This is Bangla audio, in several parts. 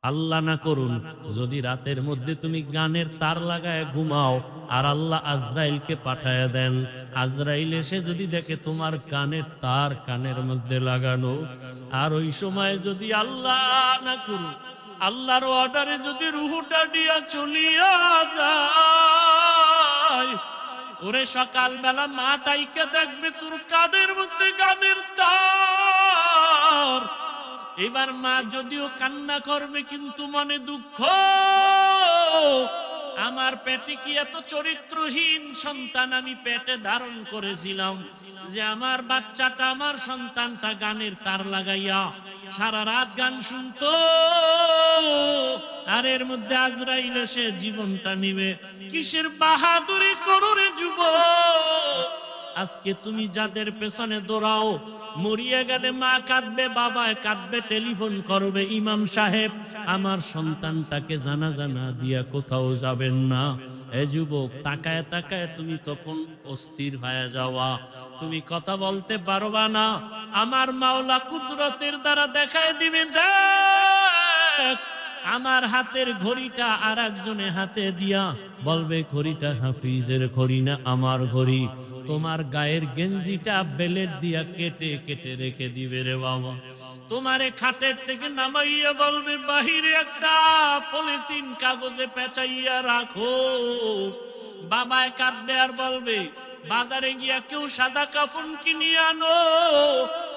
আল্লাহ না করুন যদি রাতের মধ্যে তুমি গানের তার লাগায় ঘুমাও আর আল্লাহ আজরাইলকে পাঠায় দেন, আজরাইল এসে যদি দেখে তোমার গানের তার কানের মধ্যে লাগানো, আর ওই সময় যদি আল্লাহ না করুন আল্লাহর অর্ডারে যদি রুহুটা দিয়া চলিয়া যায়, ওরে সকালবেলা মাটাইকে দেখবে তোর কানের মধ্যে গানের তার। এবার মা যদিও কান্না করবে কিন্তু মনে দুঃখ, আমার পেটে কি এত চরিত্রহীন সন্তান আমি পেটে ধারণ করেছিলাম যে আমার বাচ্চাটা আমার সন্তানটা গানের তার লাগাইয়া সারা রাত গান শুনতো, আর এর মধ্যে আজরাইল এসে জীবনটা নিবে। কিসের বাহাদুরি করো রে যুবক। আজকে তুমি যাদের পেছনে দৌড়াও, মরিয়া গেলে মা কাঁদবে, বাবা কাঁদবে, টেলিফোন করবে ইমাম সাহেব আমার সন্তানটাকে জানাজা না দিয়া কোথাও যাবেন না। এ যুবক, তাকায় তাকায় তুমি তখন অস্থির হয়ে যাওয়া, তুমি কথা বলতে পারবা না। আমার মাওলা কুদরতের দ্বারা দেখায় দিবে, দেখ আমার হাতের ঘড়িটা আর একজনের হাতে দিয়া বলবে ঘড়িটা হাফিজের ঘড়ি না আমার ঘড়ি। তোমার গায়ের গেঞ্জিটা বেলেট দিয়া কেটে কেটে রেখে দিবে রে বাবা। তোমারে খাটের থেকে নামাইয়া বলবে বাহিরে একটা পলিথিন কাগজে পেঁচাইয়া রাখো। বাবায় কাঁদবে আর বলবে বাজারে গিয়া কেউ সাদা কাফন কিনিয়ে আনো।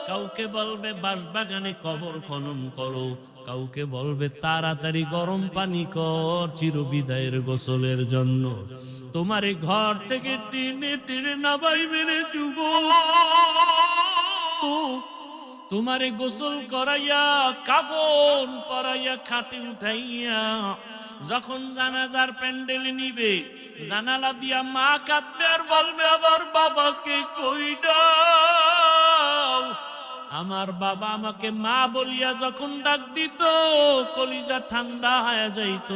কাউকে বলবে বাঁশবাগানে কবর খনন করো, কাউকে বলবে তাড়াতাড়ি গরম পানি কর চিরবিদায়ের গোসলের জন্য। তোমারে ঘর থেকে টেনে টেনে নামাইবে রে যুবক। তোমারে গোসল করাইয়া কাফন পরাইয়া খাটে উঠাইয়া যখন জানাজার প্যান্ডেল নিবে, জানালা দিয়া মা কাঁদবে আর বলবে আমার বাবাকে কই দাও। আমার বাবা আমাকে মা বলিয়া যখন ডাক দিত কলিজা ঠান্ডা হয়ে যাইত।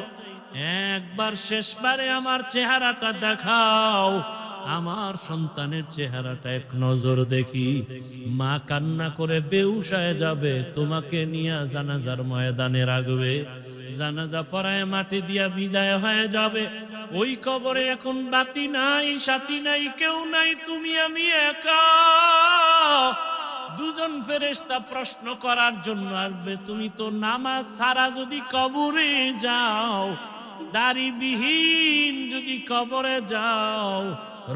একবার শেষবারে আমার চেহারাটা দেখাও, আমার সন্তানের চেহারাটা এক নজর দেখি। মা কান্না করে বেহুশ হয়ে যাবে, তোমাকে নিয়ে জানাজার ময়দানে রাখবে, জানাজা পড়ায় মাটি দিয়া বিদায় হয়ে যাবে। ওই কবরে এখন বাতি নাই, সাথী নাই, কেউ নাই, তুমি আমি একা। দুজন ফেরেশতা প্রশ্ন করার জন্য আসবে, তুমি তো নামাজ ছাড়া যদি কবরে যাও, দাড়িবিহীন যদি কবরে যাও,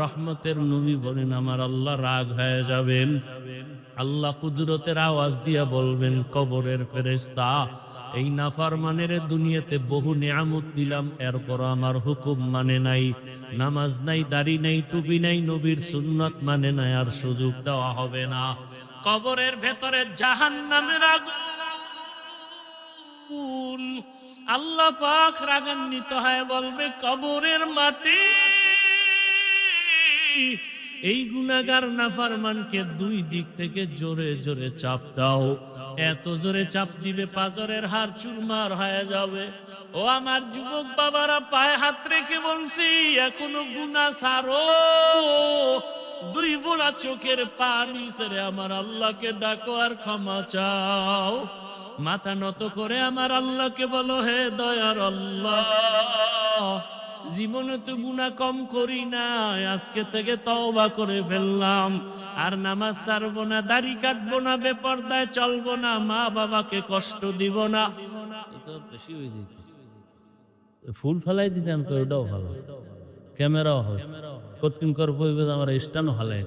রহমতের নবী বলেন আমার আল্লাহ রাগ হয়ে যাবেন। আল্লাহ কুদরতের আওয়াজ দিয়া বলবেন কবরের ফেরেশতা, এই নাফরমানের দুনিয়াতে বহু নিয়ামত দিলাম, এরপর আমার হুকুম মানে নাই, নামাজ নাই, দাড়ি নাই, টুপি নাই, নবীর সুন্নাত মানে নাই, আর সুযোগ দেওয়া হবে না। কবরের ভেতরে জাহান্নামের আগুন। আল্লাহ পাক রাগান্বিত হয়ে বলবে কবরের মাটি এই গুনাহগার নাফরমানকে দুই দিক থেকে জোরে জোরে চাপ দাও। এত জোরে চাপ দিবে পাজরের হাড় চুরমার হয়ে যাবে। ও আমার যুবক বাবারা, পায়ে হাত রেখে বলছি এখনো গুনাহ ছাড়ো। দুই বোনা চোখের পানি ছেড়ে আমার আল্লাহকে ডাকো আর ক্ষমা চাও। মাথা নত করে আমার আল্লাহকে বলো, হে দয়ার আল্লাহ, জীবনে তো গুনাহ কম করি না, আজকে থেকে তওবা করে ফেললাম, আর নামাজ ছাড়বো না, দাড়ি কাটবো না, বেপরদায় চলবো না, মা বাবাকে কষ্ট দিব না। এটা বেশি হয়ে যাইতেছে। ফুল ফেলাই দিছে, আমি ওটাও ভালো, ক্যামেরাও হয়, কতক্ষণ করে পড়বে আমার স্টানও হালায়।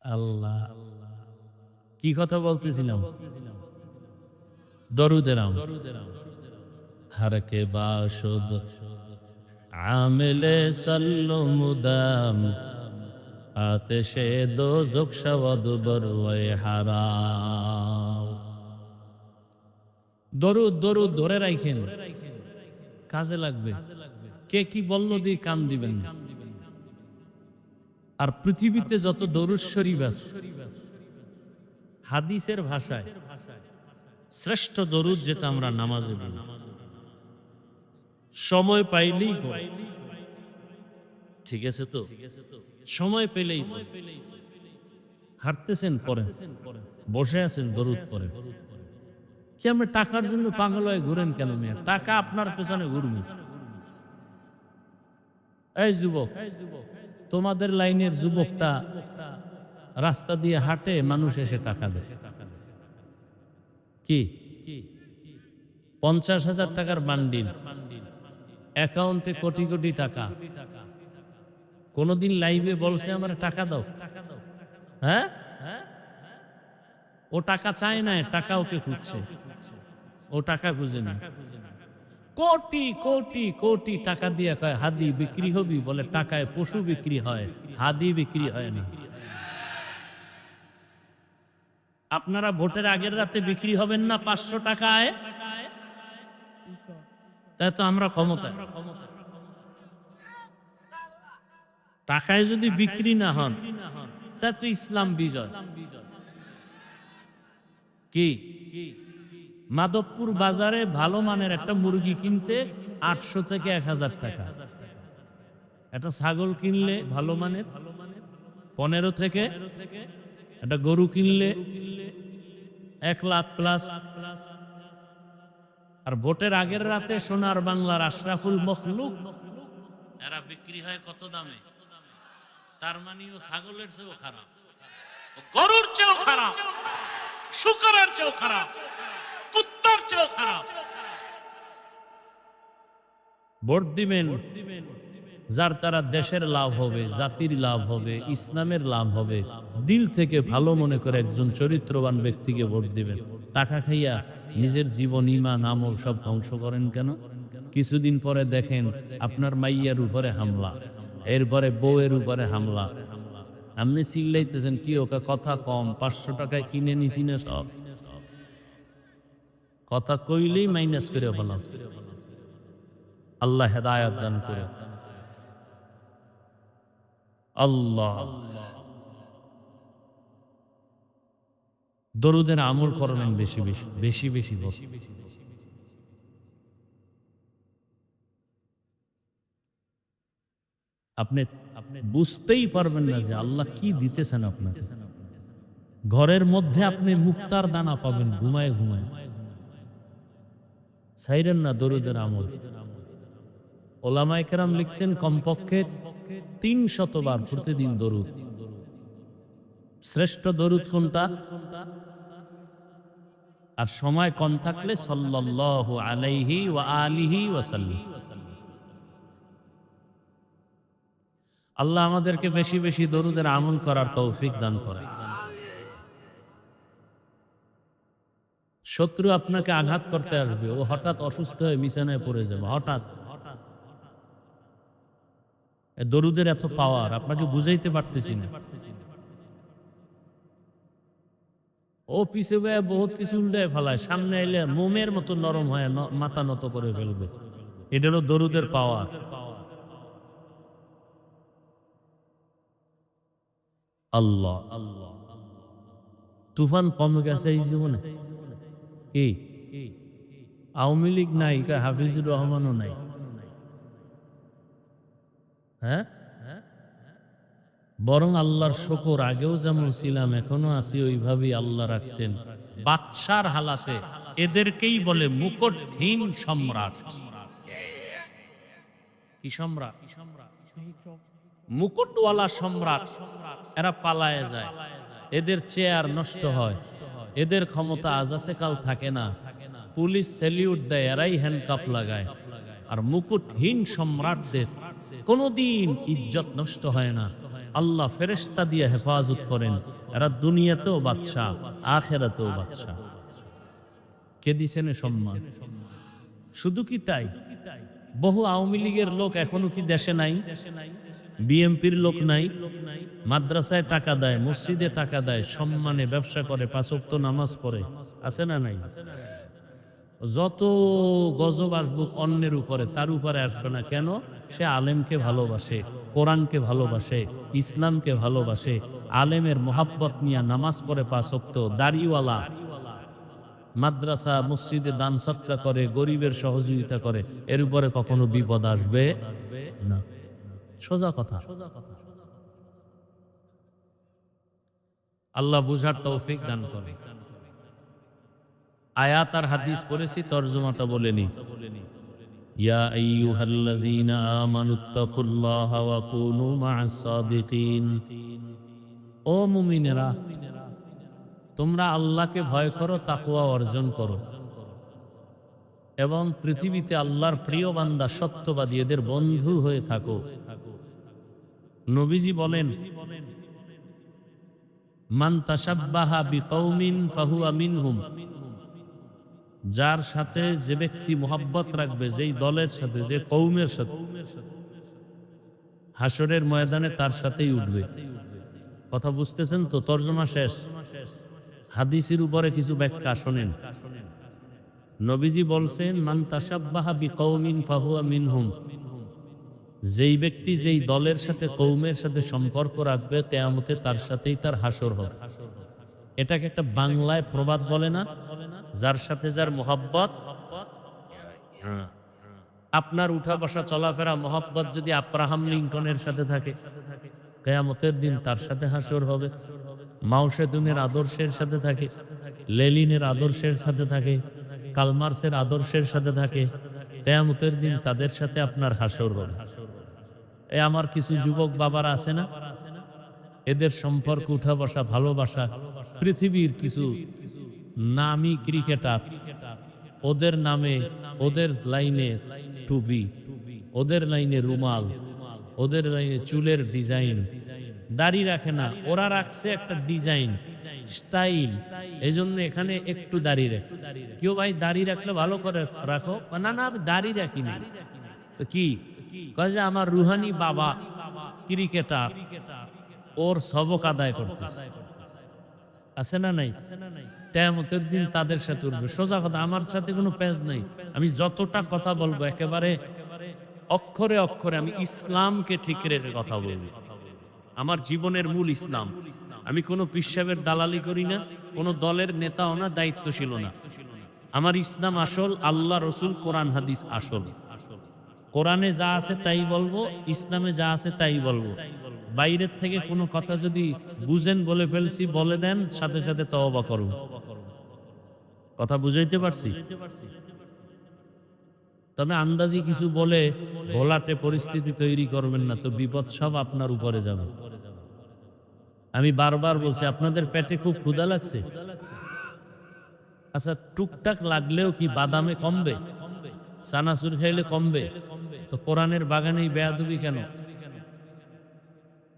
আল্লাহ, কি কথা বলতেছিলাম? দরুদেরাম হারকে বাসদ আমেলে সাল্লো মুদাম আতেশে দোজখ শাওয়াদ বরওয়ে হারাম। দরুদ দরুদ ধরে রাখেন, কাজে লাগবে। কে কি বলল দিয়ে কাম দিবেন। আর পৃথিবীতে যত দরুদ শরীফ আছে, হাদিসের ভাষায় শ্রেষ্ঠ দরুদ যেটা আমরা নামাজে বলি, সময় পাইলেই পড়ি। ঠিক আছে তো, সময় পেলেই পড়ি। হাঁটতেছেন পরে, বসে আছেন দরুদ পরে। কি আপনি টাকার জন্য পাগল হয়ে ঘুরেন কেন মেয়ে? টাকা আপনার পেছনে ঘুরবে। এই যুবক, তোমাদের লাইনের যুবকটা রাস্তা দিয়ে হাঁটে, মানুষ এসে টাকা দেয়। কি 50,000 টাকার বান্ডিল, অ্যাকাউন্টে কোটি কোটি টাকা। কোনদিন লাইভে বলছে আমার টাকা দাও? হ্যাঁ, ও টাকা চায় না, টাকা ওকে খুঁজছে। ও টাকা খুঁজে না। কোটি কোটি কোটি টাকা দিয়ে কয় হাদি বিক্রি হবি, বলে টাকায় পশু বিক্রি হয়, হাদি বিক্রি হয় না। আপনারা ভোটের আগের রাতে বিক্রি হবেন না 500 টাকায়? তাই তো আমরা ক্ষমতা। টাকায় যদি বিক্রি না হন, তা তো ইসলাম বিজয়। কি মাধবপুর বাজারে ভালো মানের একটা মুরগি কিনতে 800 থেকে 1000 টাকা। একটা ছাগল কিনলে ভালো মানের 15 থেকে, একটা গরু কিনলে 1 লাখ প্লাস। আর ভোটের আগের রাতে সোনার বাংলার আশরাফুল মখলুক এরা বিক্রি হয় কত দামে? তার মানে ও ছাগলের চেয়েও খারাপ, গরুর চেয়েও খারাপ, শুকরের চেয়েও খারাপ, কুত্তার চেয়েও খারাপ। ভোট দিবেন যার দ্বারা দেশের লাভ হবে, জাতির লাভ হবে, ইসলামের লাভ হবে। দিল থেকে ভালো মনে করে একজন চরিত্রবান ব্যক্তিকে ভোট দিবেন। টাকা খাইয়া নিজের জীবন, ঈমান, আমল সব ধ্বংস করেন কেন? কিছুদিন পরে দেখেন আপনার মাইয়ার উপরে হামলা, এরপরে বউয়ের উপরে হামলা। আপনি চিল্লাইতেছেন কি ওকে কথা কম, 500 টাকায় কিনে নিছি না সব। কথা কইলেই মাইনাস করে ফেলাম। আল্লাহ হেদায়েত দান করে। আল্লাহ দরুদের আমল করবেন বেশি বেশি বেশি বেশি। আপনি বুঝতেই পারবেন না যে আল্লাহ কি দিতেছেন আপনাকে। ঘরের মধ্যে আপনি মুক্তার দানা পাবেন ঘুমায় ঘুমায়। ছাইরেন না দরুদের আমল। ওলামায়ে কেরাম লিখছেন কমপক্ষে 300 বার প্রতিদিন দরুদ। শ্রেষ্ঠ দরুদ কোনটা? আর সময় কম থাকলে সাল্লাল্লাহু আলাইহি ওয়া আলিহি ওয়াসাল্লাম। আল্লাহ আমাদেরকে বেশি বেশি দরুদের আমল করার তৌফিক দান করে। শত্রু আপনাকে আঘাত করতে আসবে, ও হঠাৎ অসুস্থ হয়ে বিছানায় পড়ে যাবে, হঠাৎ। দরুদের এত পাওয়ার আপনাকে বুঝাইতে পারতেছি না। ও পিছে বহুত কিছু উল্টায় ফেলায়, সামনে এলে মোমের মতো নরম হয়ে মাথা নত করে ফেলবে। এটা হলো দরুদের পাওয়ার। আল্লাহ আল্লাহ তুফান কম গেছে এই জীবনে। কি আওয়ামী লীগ নাই, হাফিজুর রহমানও নাই। হ্যাঁ, বরং আল্লাহর শুকর, আগেও যেমন ছিলাম এখনো আছি ওইভাবেই আল্লাহ রাখছেন। বাদশার হালাতে এদেরকেই বলে মুকুটহীন সম্রাট। কি সম্রাট? মুকুটওয়ালা সম্রাট। এরা পালায়ে যায়, এদের চেয়ার নষ্ট হয়, এদের ক্ষমতা আজ আছে কাল থাকে না। পুলিশ স্যালিউট দেয়, এরাই হ্যান্ডকাপ লাগায়। আর মুকুটহীন সম্রাটদের কোনদিন ইজ্জত নষ্ট হয় না। আল্লাহ ফেরেশতা দিয়ে হেফাজত করেন। এরা দুনিয়াতেও বাদশাহ, আখিরাতেও বাদশাহ। কে দিছেন সম্মান? শুধু কি তাই, বহু আওয়ামী লীগের লোক এখনো কি দেশে নাই? বিএমপির লোক নাই? মাদ্রাসায় টাকা দেয়, মসজিদে টাকা দেয়, সম্মানে ব্যবসা করে, 5 ওয়াক্ত নামাজ পড়ে, আছে না নাই? যত গজব আসবুক অন্যের উপরে, তার উপরে আসবে না কেন? সে আলেমকে ভালোবাসে, কোরআনকে ভালোবাসে, ইসলামকে ভালোবাসে। আলেমের মোহাব্বত নিয়ে নামাজ পড়ে 5 ওয়াক্ত, দাড়িওয়ালা, মাদ্রাসা মসজিদে দান সদকা করে, গরিবের সহযোগিতা করে। এর উপরে কখনো বিপদ আসবে না। সোজা কথা। আল্লাহ বুঝার তৌফিক দান করে। আয়াত আর হাদিস পড়েছি, তরজমাটা বলেনি। ইয়া আইয়ুহাল্লাযীনা আমানুত্তাকুল্লাহা ওয়া কুনু মা'আস সাদিকিন। ও মুমিনেরা, তোমরা আল্লাহকে ভয় করো, তাকওয়া অর্জন করো এবং পৃথিবীতে আল্লাহর প্রিয় বান্দা সত্যবাদী এদের বন্ধু হয়ে থাকো। নবীজি বলেন, মান তাশাব্বাহা বিকৌমিন ফাহুয়া মিনহুম। যার সাথে যে ব্যক্তি মোহাব্বত রাখবে, যেই দলের সাথে, যে কৌমের সাথে, হাসরের ময়দানে তার সাথেই উঠবে। কথা বুঝতেছেন তো? তরজমা শেষ। হাদিসের উপরে কিছু ব্যাখ্যা শোনেন। নবীজি বলছেন, মান তাশাব্বাহা বিকৌমিন ফাহুয়া মিনহুম। যেই ব্যক্তি যেই দলের সাথে, কৌমের সাথে সম্পর্ক রাখবে, কিয়ামতে তার সাথেই তার হাসর হবে। এটাকে একটা বাংলায় প্রবাদ বলে না, যার সাথে যার মোহাব্বত। আপনার উঠা বসা চলাফেরা মোহাব্বত যদি আব্রাহাম লিঙ্কনের সাথে থাকে, কিয়ামতের দিন তার সাথে হাসর হবে। মাও সেতুংয়ের আদর্শের সাথে থাকে, লেনিনের আদর্শের সাথে থাকে, কালমার্সের আদর্শের সাথে থাকে, কিয়ামতের দিন তাদের সাথে আপনার হাসর হবে। আমার কিছু যুবক বাবারা আছে না, এদের সম্পর্ক, উঠা বসা, ভালোবাসা, পৃথিবীর কিছু নামী ক্রিকেটার, ওদের নামে, ওদের লাইনে টুপি, ওদের লাইনে রুমাল, ওদের লাইনে চুলের ডিজাইন, দাড়ি রাখে না, ওরা রাখছে একটা ডিজাইন, স্টাইল। এই জন্য এখানে একটু দাড়ি রাখছে। কেউ ভাই দাড়ি রাখলে ভালো করে রাখো, না না আমি দাড়ি রাখি না। তো কি কয় যে আমার রুহানি বাবা ক্রিকেটার, ওর সবক আদায় করতেছে। আছে না নাই? কিয়ামতের দিন তাদের সাথে উঠবে। সোজা কথা, আমার সাথে কোনো পেজ নাই। আমি যতটা কথা বলবো একেবারে অক্ষরে অক্ষরে আমি ইসলামকে ঠিক রেখে কথা বলবো। আমার জীবনের মূল ইসলাম। আমি কোনো পিসাবের দালালি করি না, কোনো দলের নেতাও না, দায়িত্বশীল না। আমার ইসলাম আসল, আল্লাহ রসুল কোরআন হাদিস আসল। কোরআনে যা আছে তাই বলবো, ইসলামে যা আছে তাই বলবো। বাইরের থেকে কোনো কথা যদি বুঝেন, বলে ফেলছি, বলে দেন, সাথে সাথে তওবা করুন। কথা বুঝাইতে পারছি? তবে আন্দাজি কিছু বলে ঘোলাটে পরিস্থিতি তৈরি করবেন না, তো বিপদ সব আপনার উপরে যাবে। আমি বারবার বলছি, আপনাদের পেটে খুব ক্ষুধা লাগছে? আচ্ছা, টুকটাক লাগলেও কি বাদামে কমবে? চানাচুর খাইলে কমবে? তো কোরআনের বাগানে এই বেয়াদবি কেন?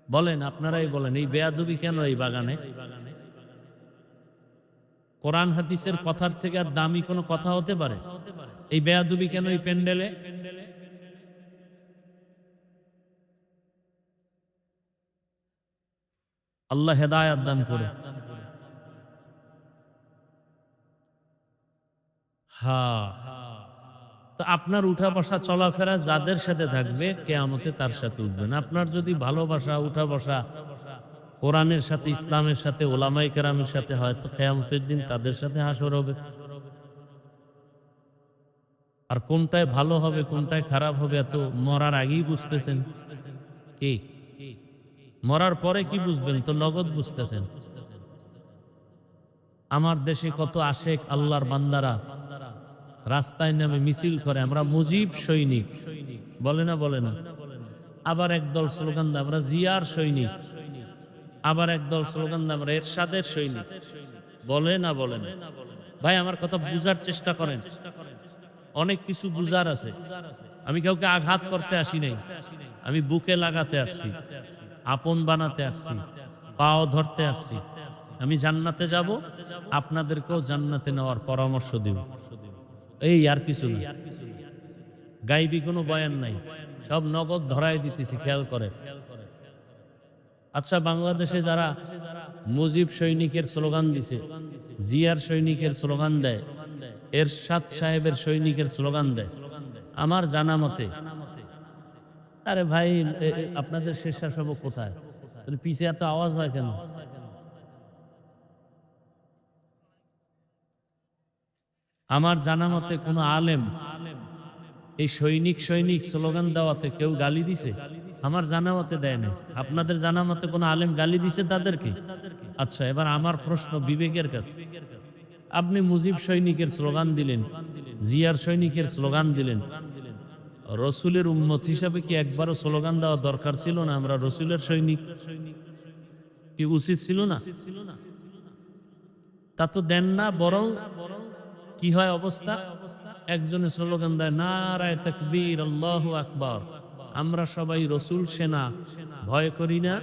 বলেন, আপনারাই বলেন, এই বেয়াদবি কেন এই বাগানে? কোরআন হাদিসের কথার থেকে আর দামি কোনো কথা হতে পারে? এই বেয়াদবি কেন এই প্যান্ডেলে? আল্লাহ হেদায়েত দান করে। হ্যাঁ, তো আপনার উঠা বসা চলাফেরা যাদের সাথে থাকবে, কিয়ামতে তার সাথে উঠবেন। আপনার যদি ভালোবাসা, উঠা বসা কোরআনের সাথে, ইসলামের সাথে, ওলামায়ে কেরামের সাথে হয়, তো কিয়ামতের দিন তাদের সাথে হাসর হবে। আর কোনটায় ভালো হবে, কোনটায় খারাপ হবে, এত মরার আগেই বুঝতেছেন কি? মরার পরে কি বুঝবেন? তো নগদ বুঝতেছেন। আমার দেশে কত আশেক আল্লাহর বান্দারা রাস্তায় নামে মিছিল করে, আমরা মুজিব সৈনিক বলে না, বলে না। আবার একদল স্লোগান দেয় আমরা জিয়ার সৈনিক, আবার একদল স্লোগান দেয় আমরা এরশাদের সৈনিক, বলে না, বলে না। ভাই আমার কথা বুঝার চেষ্টা করেন, অনেক কিছু বুঝার আছে। আমি কাউকে আঘাত করতে আসি নাই, আমি বুকে লাগাতে আসছি, আপন বানাতে আসছি, পাও ধরতে আসছি। আমি জান্নাতে যাব, আপনাদেরকেও জান্নাতে নেওয়ার পরামর্শ দিব, এই আর কিছু না। গাইবি কোনো বয়ান নাই, সব নগদ ধরাই দিতেছি, খেয়াল করে। আচ্ছা, বাংলাদেশে যারা মুজিব সৈনিকের স্লোগান দিছে, জিয়ার সৈনিকের স্লোগান দেয়, এরশাদ সাহেবের সৈনিকের স্লোগান দেয়, আমার জানা মতে, আরে ভাই আপনাদের স্বেচ্ছাসেবক কোথায়? পিছিয়ে এত আওয়াজ হয় কেন? আমার জানা মতে কোন আলেম এই সৈনিক সৈনিক স্লোগান দেওয়াতে কেউ গালি দিছে? আমার জানা মতে দেয় না। আপনাদের জানা মতে কোন আলেম গালি দিছে তাদেরকে? আচ্ছা, এবার আমার প্রশ্ন বিবেকের কাছে। আপনি মুজিব সৈনিকের স্লোগান দিলেন, জিয়ার সৈনিকের স্লোগান দিলেন, রসুলের উম্মত হিসাবে কি একবারও স্লোগান দেওয়া দরকার ছিল না? আমরা রসুলের সৈনিক, কি উচিত ছিল না? তা তো দেন না, বরং কি হয় অবস্থা? একজনে স্লোগান দেয় নারায়ে তাকবীর, আল্লাহু আকবার, আমরা সবাই রসুল সেনা, ভয় করি না।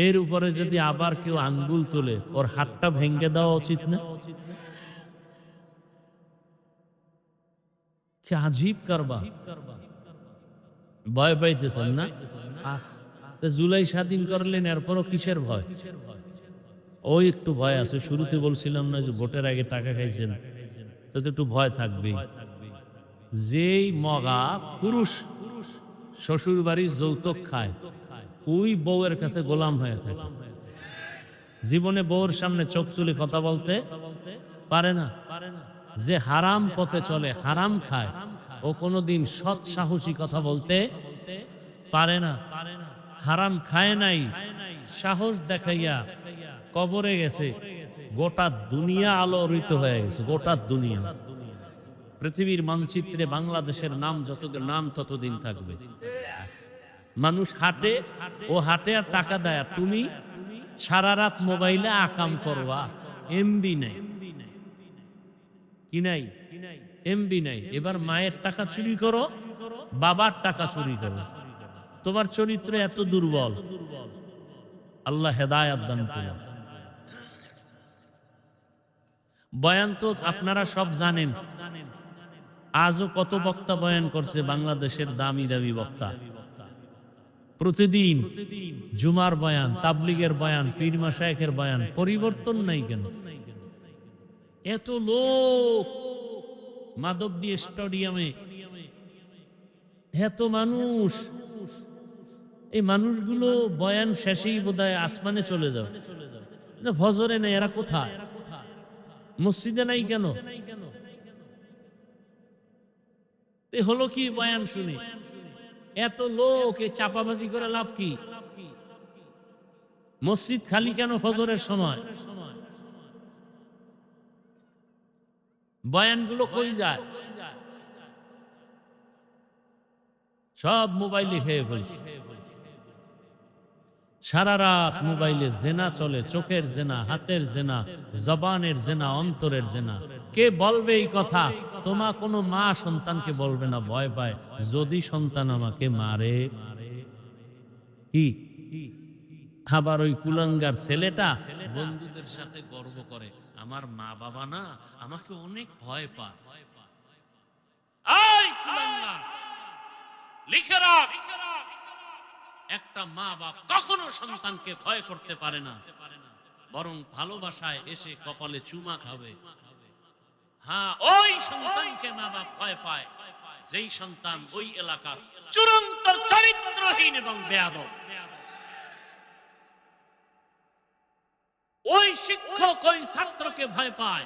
এর উপরে যদি আবার কেউ আঙ্গুল তোলে, ওর হাতটা ভেঙে দেওয়া উচিত না? কি আজীব কারবার! ভয় পাইতেছেন না? জুলাই স্বাধীন করলেন, এরপরও কিসের ভয়? ওই একটু ভয় আছে। শুরুতে বলছিলাম না যে ভোটের আগে টাকা খাইছেন, তো একটু ভয় থাকবে। যেই মগা পুরুষ শ্বশুর বাড়ির যৌতুক খায়, ওই বউয়ের কাছে গোলাম হয়ে থাকে। জীবনে বউর সামনে চোখ তুলে কথা বলতে পারে না। যে হারাম পথে চলে, হারাম খায়, ও কোনোদিন সৎ সাহসী কথা বলতে পারে না। হারাম খায় নাই, সাহস দেখাইয়া কবরে গেছে, গোটা দুনিয়া আলোড়িত হয়ে গেছে। গোটা দুনিয়া, পৃথিবীর মানচিত্রে বাংলাদেশের নাম নাম ততদিন থাকবে। মানুষ হাঁটে, ও হাঁটে আর টাকা দেয়, আর তুমি সারা রাত মোবাইলে আকাম করবা। এমবি নাই, কি নাই? এমবি নাই। এবার মায়ের টাকা চুরি করো, বাবার টাকা চুরি করো। তোমার চরিত্র এত দুর্বল, আল্লাহ হেদায়াত দান করুন। বয়ান তো আপনারা সব জানেন, আজও কত বক্তা বয়ান করছে, বাংলাদেশের দামি দামি বক্তা। প্রতিদিন জুমার বয়ান, তাবলিগের বয়ান, পীর মাশায়েখের বয়ান, পরিবর্তন নাই কেন? এত লোক মাধবদী স্টেডিয়ামে, এত মানুষ, এই মানুষগুলো বয়ান শেষেই বোধহয় আসমানে চলে যাবে, ফজরে নেই। এরা কোথায়? মসজিদে নাই কেন? হলো কি বয়ান শুনে? এত লোক, এই চাপাবাজি করে লাভ কি? মসজিদ খালি কেন ফজরের সময়? বয়ানগুলো কই যায়? সব মোবাইলে খেয়ে ফেলছে। সারা রাত মোবাইলে জেনা চলে, চোখের জেনা, হাতের জেনা, জবানের জেনা, অন্তরের জেনা। কে বলবে এই কথা? তোমার কোনো মা সন্তানকে বলবে না, ভয় পায় যদি সন্তান আমাকে মারে। কি আবার ওই কুলাঙ্গার ছেলেটা বন্ধুদের সাথে গর্ব করে, আমার মা বাবা না আমাকে অনেক ভয় পায়। এই কুলাঙ্গার, লিখে রাখ, একটা মা বাপ কখনো সন্তানকে ভয় করতে পারে না, বরং ভালোবাসায় এসে কপালে চুমা খাবে। হ্যাঁ, ওই সন্তানকে মা বাপ ভয় পায় যেই সন্তান ওই এলাকার চূড়ান্ত চরিত্রহীন এবং বেয়াদব। ওই শিক্ষক ওই ছাত্রকে ভয় পায়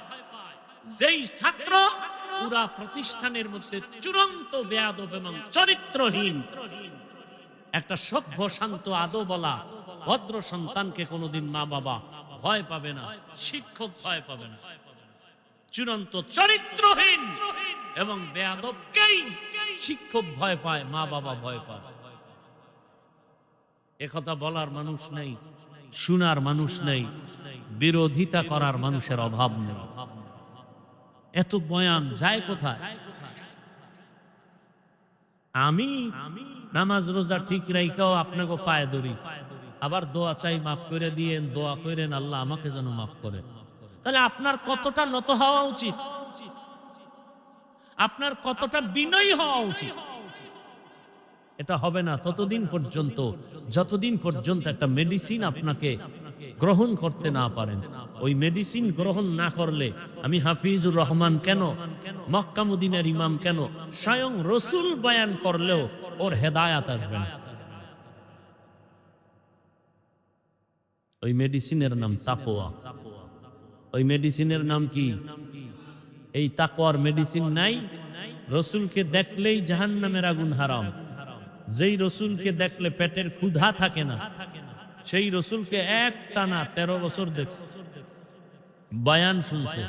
যেই ছাত্র পুরা প্রতিষ্ঠানের মধ্যে চূড়ান্ত বেয়াদব এবং চরিত্রহীন। একটা সভ্য শান্ত আদবওয়ালা ভদ্র সন্তানকে কোনোদিন মা বাবা ভয় পাবে না, শিক্ষক ভয় পাবে না। চূড়ান্ত চরিত্রহীন এবং বেয়াদবকেই শিক্ষক ভয় পায়, মা বাবা ভয় পায়। একথা বলার মানুষ নেই, শোনার মানুষ নেই, বিরোধিতা করার মানুষের অভাব নেই। এত বয়ান যায় কোথায়? আমি নামাজ রোজা ঠিক রাইখাও আপনাকে পায়ে ধরি, আবার দোয়া চাই, মাফ করে দিয়েন, দোয়া করেন আল্লাহ আমাকে যেন মাফ করে। তাহলে আপনার কতটা নত হওয়া উচিত, আপনার কতটা বিনয়ী হওয়া উচিত। এটা হবে না ততদিন পর্যন্ত যতদিন পর্যন্ত একটা মেডিসিন আপনাকে গ্রহণ করতে না পারেন। ওই মেডিসিন গ্রহণ না করলে আমি হাফিজুর রহমান কেন, মক্কা মদিনার ইমাম কেন, স্বয়ং রসুল বয়ান করলেও ওর হেদায়াত আসবে না। ওই মেডিসিনের নাম তাকওয়া। ওই মেডিসিনের নাম কি? এই তাকওয়ার মেডিসিন নাই। রসুলকে দেখলেই জাহান্নামের আগুন হারাম। যেই রসুলকে দেখলে পেটের ক্ষুধা থাকে না, সেই রসুলকে একটানা 13 বছর দেখছে, বয়ান শুনছে,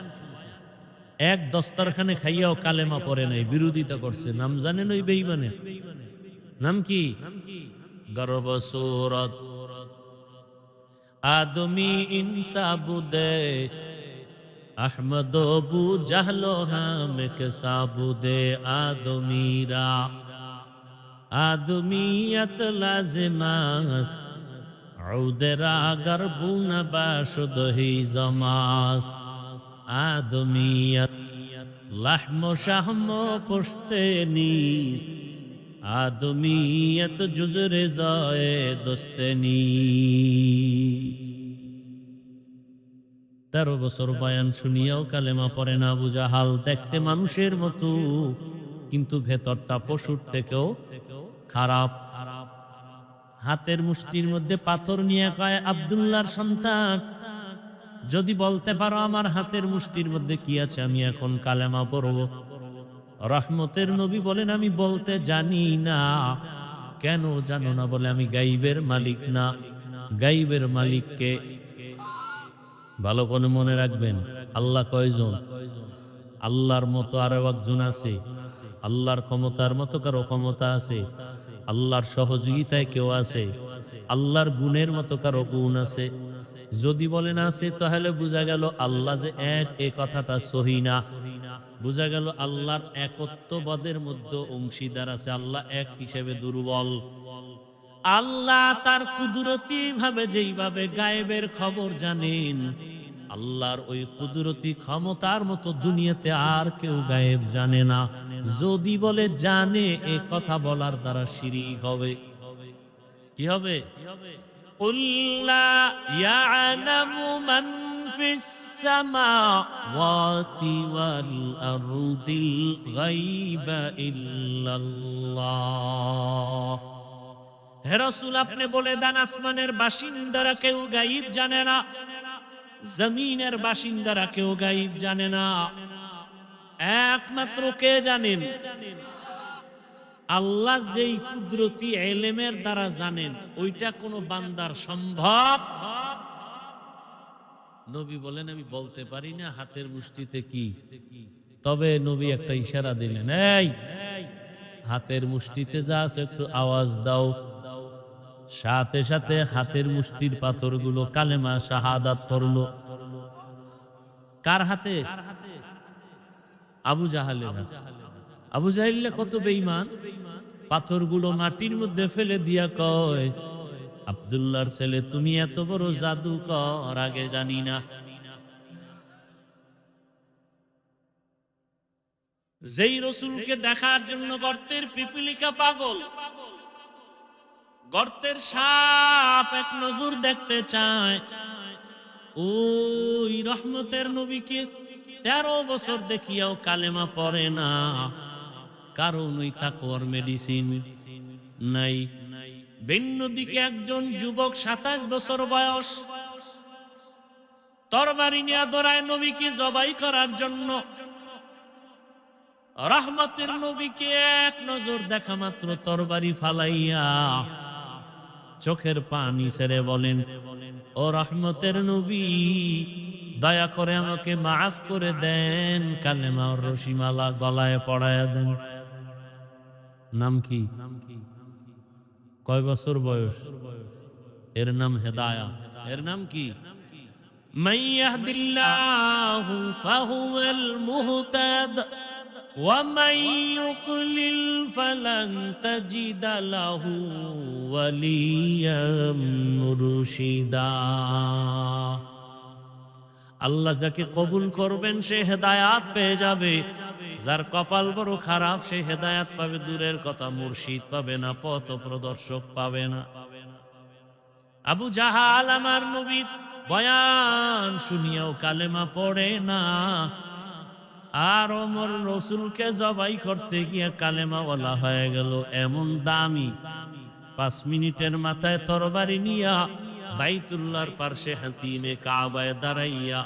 এক দস্তরখানে খাইয়াও কালেমা পড়ে নাই, বিরোধিতা করছে। নাম জানেন ওই বেঈমানের নাম কি? গর্ব সূরত আদমি ইনসা বুদে আহমদ বু জাহলো হাম কে সাবুদে আদমিরা আদমিয়ত লাজিমাস উদেরা গরবুন বাশুদ হি জমাস আদমিয়ত লাহম শাহম পুশতে নিস আদমিয়ত জুজরে জায়ে দোস্তে নিস। 13 বছর বয়ান শুনিয়াও কালেমা পড়ে না আবু জাহাল। দেখতে মানুষের মতো, কিন্তু ভেতরটা পশুর থেকেও খারাপ। হাতের মুষ্টির মধ্যে পাথর নিয়ে কয়, আব্দুল্লাহর সন্তান, যদি বলতে পারো আমার হাতের মুষ্টির মধ্যে কি আছে, আমি এখন কালেমা পড়ব। রহমতের নবী বলেন, আমি বলতে জানি না। কেন জানো না? বলে, আমি গাইবের মালিক না। গাইবের মালিককে ভালো করে মনে রাখবেন। আল্লাহ কয়জন? আল্লাহর মতো আরো একজন আছে। আল্লাহর ক্ষমতার মতো কারো ক্ষমতা আছে। আল্লাহর সহযোগিতায় কেউ আছে। আল্লাহর গুণের মতো কারো গুণ আছে। যদি বলেন আছে, তাহলে বোঝা গেল আল্লাহ যে এক, এ কথাটা সহি না। বোঝা গেল আল্লাহর একত্ববাদের মধ্যে অংশীদার আছে। আল্লাহ এক হিসেবে দুর্বল। আল্লাহ তার কুদরতি ভাবে যেইভাবে গায়েবের খবর জানেন, আল্লাহর ওই কুদরতি ক্ষমতার মতো দুনিয়াতে আর কেউ গায়েব জানে না। যদি বলে জানে, এ কথা বলার দ্বারা শিরক হবে। কি হবে? قُل لَّا يَعْلَمُ مَن فِي السَّمَاوَاتِ وَالْأَرْضِ الْغَيْبَ إِلَّا اللَّهُ। হে রাসূল, আপনি বলে দেন, আসমানের বাসিন্দারা কেউ গায়েব জানে না, জমিনের বাসিন্দারা কেউ গায়েব জানে না। একমাত্র কে জানেন? আল্লাহ যেই কুদরতি ইলমের দ্বারা জানেন, ওইটা কোন বান্দার সম্ভব। নবী বলেন, আমি বলতে পারি না হাতের মুষ্টিতে কি। তবে নবী একটা ইশারা দিলেন, এই হাতের মুষ্টিতে যা আছে একটু আওয়াজ দাও। সাথে সাথে হাতের মুষ্টির পাথরগুলো কালেমা শাহাদাত পড়লো। কার হাতে? আবু জাহালের হাতে। আবু জাহেল কত বেঈমান! পাথরগুলো মাটির মধ্যে ফেলে দিয়া কয়, আব্দুল্লাহর ছেলে, তুমি এত বড় জাদুকর, আগে জানি না। যেই রসুলকে দেখার জন্য গর্তের পিপিলিকা পাগল, গর্তের সাপ এক নজর দেখতে চায়, ওই রহমতের নবীকে 13 বছর দেখিয়াও কালেমা পড়ে না। কারণ ওই তাকওয়ার মেডিসিন নাই। ভিন্ন দিকে একজন যুবক 27 বছর বয়স, তরবারি নিয়ে দৌড়ায় নবীকে জবাই করার জন্য। রহমতের নবীকে এক নজর দেখা মাত্র তরবারি ফালাইয়া চোখের পানি ছেড়ে বলেন, ও রহমতের নবী, দয়া করে আমাকে মাফ করে দেন, কালেমা ও রশিমালা গলায় পড়ায়া দেন। নাম কি? কয় বছর বয়স? এর নাম হেদায়াত। এর নাম কি? মান ইয়াহদিল্লাহু ফাহুয়াল মুহতাদ ওয়া মান ইউদ্লিল ফালান তাজিদা লাহু ওয়ালিয়াম মুরশিদা। আল্লাহ যাকে কবুল করবেন সে হেদায়াত পেয়ে যাবে। যার কপাল বড় খারাপ, সে হেদায়াত পাবে দূরের কথা, মুর্শিদ পাবে না, পথ প্রদর্শক পাবে না। আবু জাহাল আমার নবীর বয়ান শুনিয়াও কালেমা পড়ে না, আর ওমর রসুলকে জবাই করতে গিয়ে কালেমা ওয়ালা হয়ে গেল। এমন দামি, 5 মিনিটের মাথায় তরবারি নিয়া বাইতুল্লাহর পার্শ্বে হাতিমে কাবায় দাঁড়াইয়া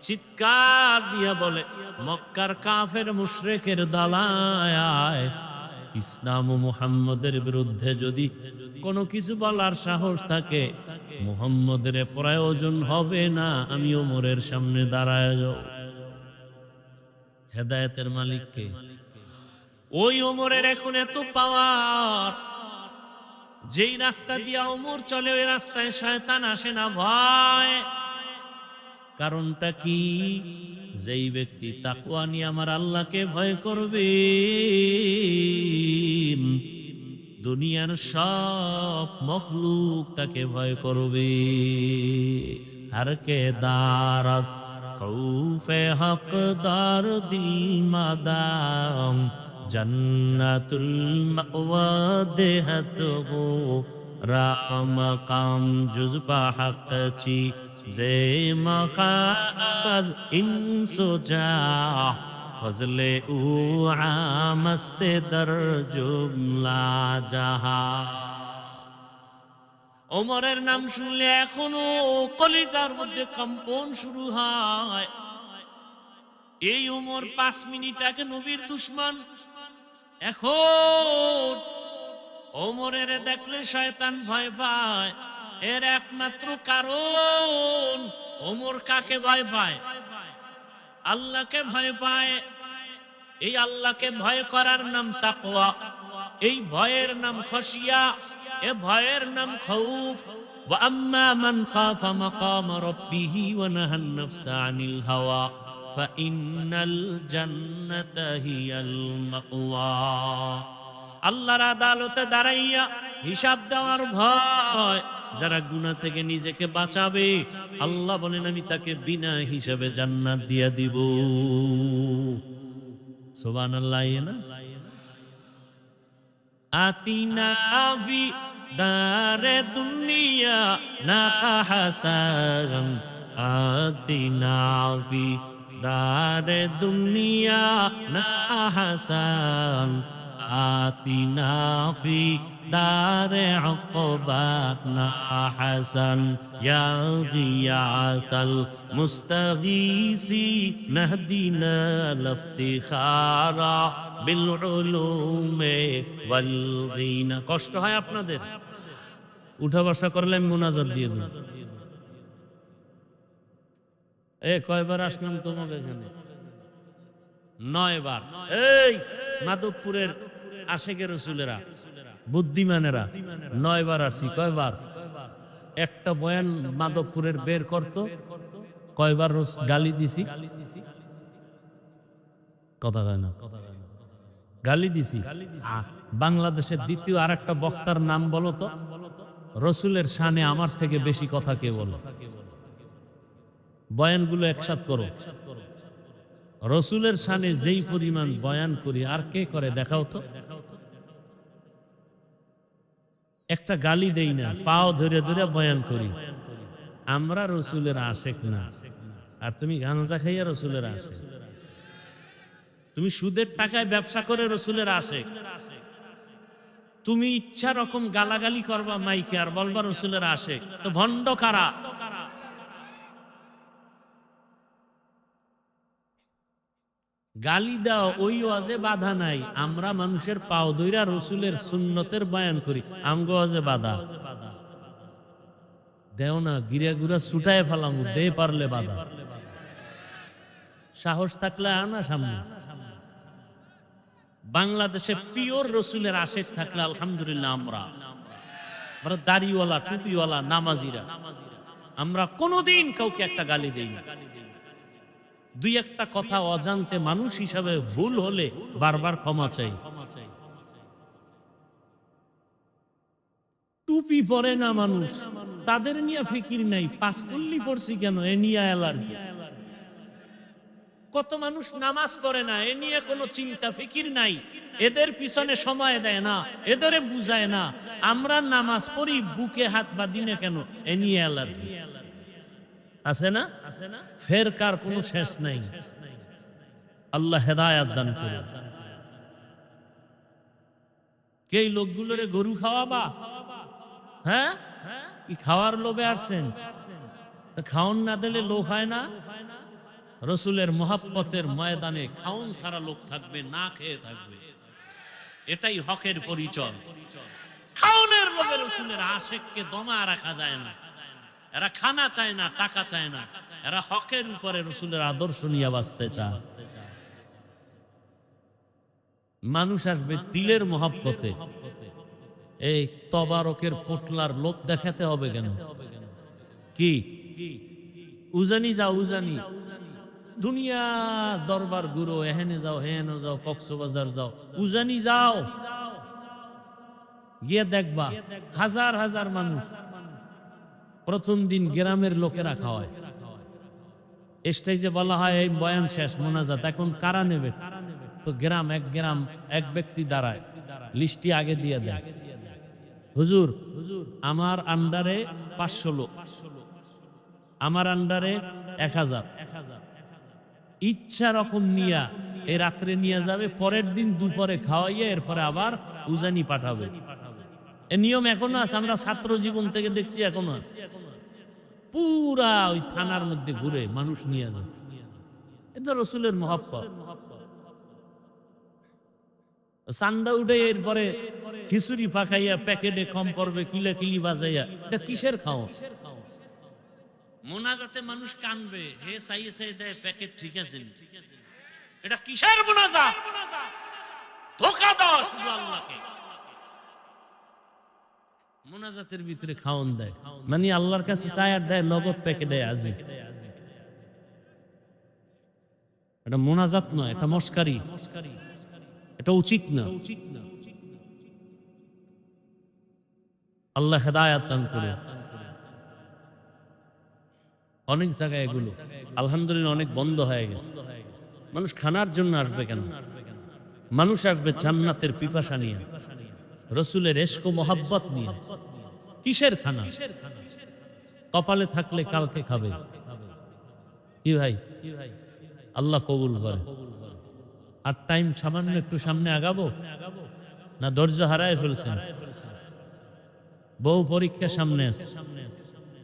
চিৎকার দিয়া বলে, মক্কার কাফের মুশরিকের দালায়, ইসলাম ও মুহাম্মদের বিরুদ্ধে যদি কোনো কিছু বলার সাহস থাকে, মুহাম্মদের প্রয়োজন হবে না, আমি ওমরের সামনে দাঁড়ায় যাও। হেদায়েতের মালিক কে? ওই ওমরের এখন এত পাওয়ার, যেই রাস্তা দিয়া ওমর চলে ওই রাস্তায় শয়তান আসে না ভয়। কারণটা কি? যেই ব্যক্তি তাকওয়া নিয়ে আমার আল্লাহকে ভয় করবে, দুনিয়ার সব মখলুক তাকে ভয় করবে। হর কে দারত খৌফে হকদার দিল মাদাম, জন্নতুল মাওয়া দেহত হো রাম কাম জুজবা হক চি যে মখাজ ইনসুজা ফজলে উ আমস্তে দর জুমলা জাহা। ওমরের নাম শুনলে এখনো কলিজার মধ্যে কম্পন শুরু হয়। এই ওমর 5 মিনিট আগে নবীর দুশমন, এখন ওমরের দেখলে শয়তান ভয় পায়। এর একমাত্র কারণ, ওমর কাকে ভয় পায়? আল্লাহকে ভয় পায়। এই আল্লাহকে ভয় করার নাম তাকওয়া, এই ভয়ের নাম খশিয়া, এ ভয়ের নাম খাউফ। ওয়া আম্মা মান খাফা মাকাম রাব্বিহি ওয়া নাহান নাফসা আনিল হাওয়া ফাইন্নাল জান্নাতা হিয়াল মাওয়া। আল্লাহর আদালতে দাঁড়াইয়া হিসাব দেওয়ার ভয়, যারা গুনাহ থেকে নিজেকে বাঁচাবে, আল্লাহ বলেন আমি তাকে বিনা হিসাবে জান্নাত দিয়া দিব। সুবহানাল্লাহ। না আতিনা ফি দারে দুনিয়া না হাসান, আতিনা ফি দারে দুনিয়া না হাসান, আতিনা ফি দারে উকবা না হাসান, ইয়া গিয়াসাল মুস্তাগীসি নাহদিনা লফতিখারা বিল উলুমে ওয়াল গিনা। কষ্ট হয় আপনাদের? উঠা বসা করলে আমি মুনাজাত দিয়ে দেব। কয়বার আসলাম তোমাদের এখানে? 9 বার। এই মাধবপুরের আশেকের রসুলেরা, বুদ্ধিমানেরা 9 বার আসি। কয়বার? একটা বয়ান মাধবপুরের বের করতো, কয়বার গালি দিছি? কথা কয় না, গালি দিছি। বাংলাদেশের দ্বিতীয় আর একটা বক্তার নাম বলো তো, রসুলের শানে আমার থেকে বেশি কথা কে বলো? বয়ানগুলো একসাথ করো। রসুলের শানে যেই পরিমাণ বয়ান করি আর কে করে দেখাও তো। একটা গালি দেই না, পাও ধরে ধরে বয়ান করি। আমরা রসুলের আশেক না, আর তুমি গাঁজা খাইয়া রসুলের আশেক। তুমি সুদের টাকায় ব্যবসা করে রসুলের আশেক। তুমি ইচ্ছা রকম গালাগালি করবা মাইকে আর বলবা রসুলের আশেক। তো ভণ্ড কারা? গালি দাও, ওই ওয়াজে বাধা নাই। আমরা মানুষের পাও ধইরা রসুলের সুন্নতের বয়ান করি, আমগো ওয়াজে বাধা দেও না। গিরা গুড়া ছুটায় ফেলাম, দে পারলে বাধা। সাহস থাকলে আনা সামনে। বাংলাদেশে পিওর রসুলের আশেক থাকলে আলহামদুলিল্লাহ। আমরা দাড়িওয়ালা, টুপিওয়ালা, নামাজিরা, আমরা কোনোদিন কাউকে একটা গালি দেই না। দুই একটা কথা অজান্তে মানুষ হিসাবে ভুল হলে বারবার ক্ষমা চাই। টুপি পরে না মানুষ, তাদের নিয়ে ফিকির নাই। পাঁচকল্লি পড়ছি কেন, এ নিয়ে অ্যালার্জি। কত মানুষ নামাজ পড়ে না, এ নিয়ে কোনো চিন্তা ফিকির নাই। এদের পিছনে সময় দেয় না, এদের বুঝায় না। আমরা নামাজ পড়ি, বুকে হাত বাঁধিনে কেন, এ নিয়ে অ্যালার্জি। আছে না? ফেরকার কোনো শেষ নাই। আল্লাহ হেদায়াত দান করুন। কে লোকগুলোরে গরু খাওয়াবা? হ্যাঁ, কি খাওয়ার লোভে আসছেন? খাওন না দিলে লোক হয় না। রসুলের মোহাব্বতের ময়দানে খাওন সারা লোক থাকবে, না খেয়ে থাকবে। এটাই হকের পরিচয়। খাওনের লোভে রসুলের আশেককে দমা রাখা যায় না। এরা খানা চায় না, টাকা চায় না, এরা হকের উপরে রসুলের আদর্শ নিয়ে বাঁচতে চায়। মানুষ আসবে দিলের মহব্বতে, এই তবারকের পোটলার লোভ দেখাতে হবে কেন? কি উজানি যাও, উজানি দুনিয়া দরবার গুরু, এহেনে যাও, হেনে যাও, কক্সবাজার যাও, উজানি যাও, গিয়ে দেখবা হাজার হাজার মানুষ। প্রথম দিন গ্রামের লোকেরা খাওয়ায়, স্টেজে বলা হয় এই বয়ান শেষ, মোনাজাত, এখন কারা নেবে? তো গ্রাম এক ব্যক্তি দাঁড়ায়, লিস্টটি আগে দিয়ে দেয়, হুজুর আমার আন্ডারে 500 লোক, আমার আন্ডারে 1000, ইচ্ছা রকম নিয়া এই রাত্রে নিয়ে যাবে, পরের দিন দুপুরে খাওয়াইয়া এরপরে আবার উজানি পাঠাবে। এ নিয়ম এখনো আছে, আমরা ছাত্র জীবন থেকে দেখছি, এখনো আছে। পুরা ওই থানার মধ্যে ঘুরে মানুষ নিয়ে যাবে, এটা রসুলের মহব্বত। চান্দা উঠে এরপরে খিচুড়ি পাকাইয়া প্যাকেটে কম পড়বে কিলাকিলি বাজাইয়া, এটা কিসের খাও? মোনাজাতে মানুষ কানবে, হে চাইয়ে চাই দেয় প্যাকেট, ঠিক আছে, এটা কিসের মোনাজাত? ধোঁকা দাও শুধু আল্লাহকে। মোনাজাতের ভিতরে খাওন দেয়, মানে আল্লাহর কাছে চায় আর দেয় নগদ প্যাকেটে আসবে। এটা মোনাজাত নয়, এটা মস্কারি, এটা উচিত না। আল্লাহ হেদায়াত দান করে। অনেক জায়গায় এগুলো আলহামদুলিল্লাহ অনেক বন্ধ হয়ে গেছে। মানুষ খানার জন্য আসবে কেন? মানুষ আসবে জান্নাতের পিপাসা নিয়ে, রসুলের ইশক ও মোহাব্বত নিয়ে। কিসের খানা? কপালে থাকলে কালকে খাবে। কি ভাই, আল্লাহ কবুল করে। আর টাইম সামান্য একটু সামনে আগাবো না ধৈর্য হারায় ফেলছেন? বহু পরীক্ষা সামনে আছে।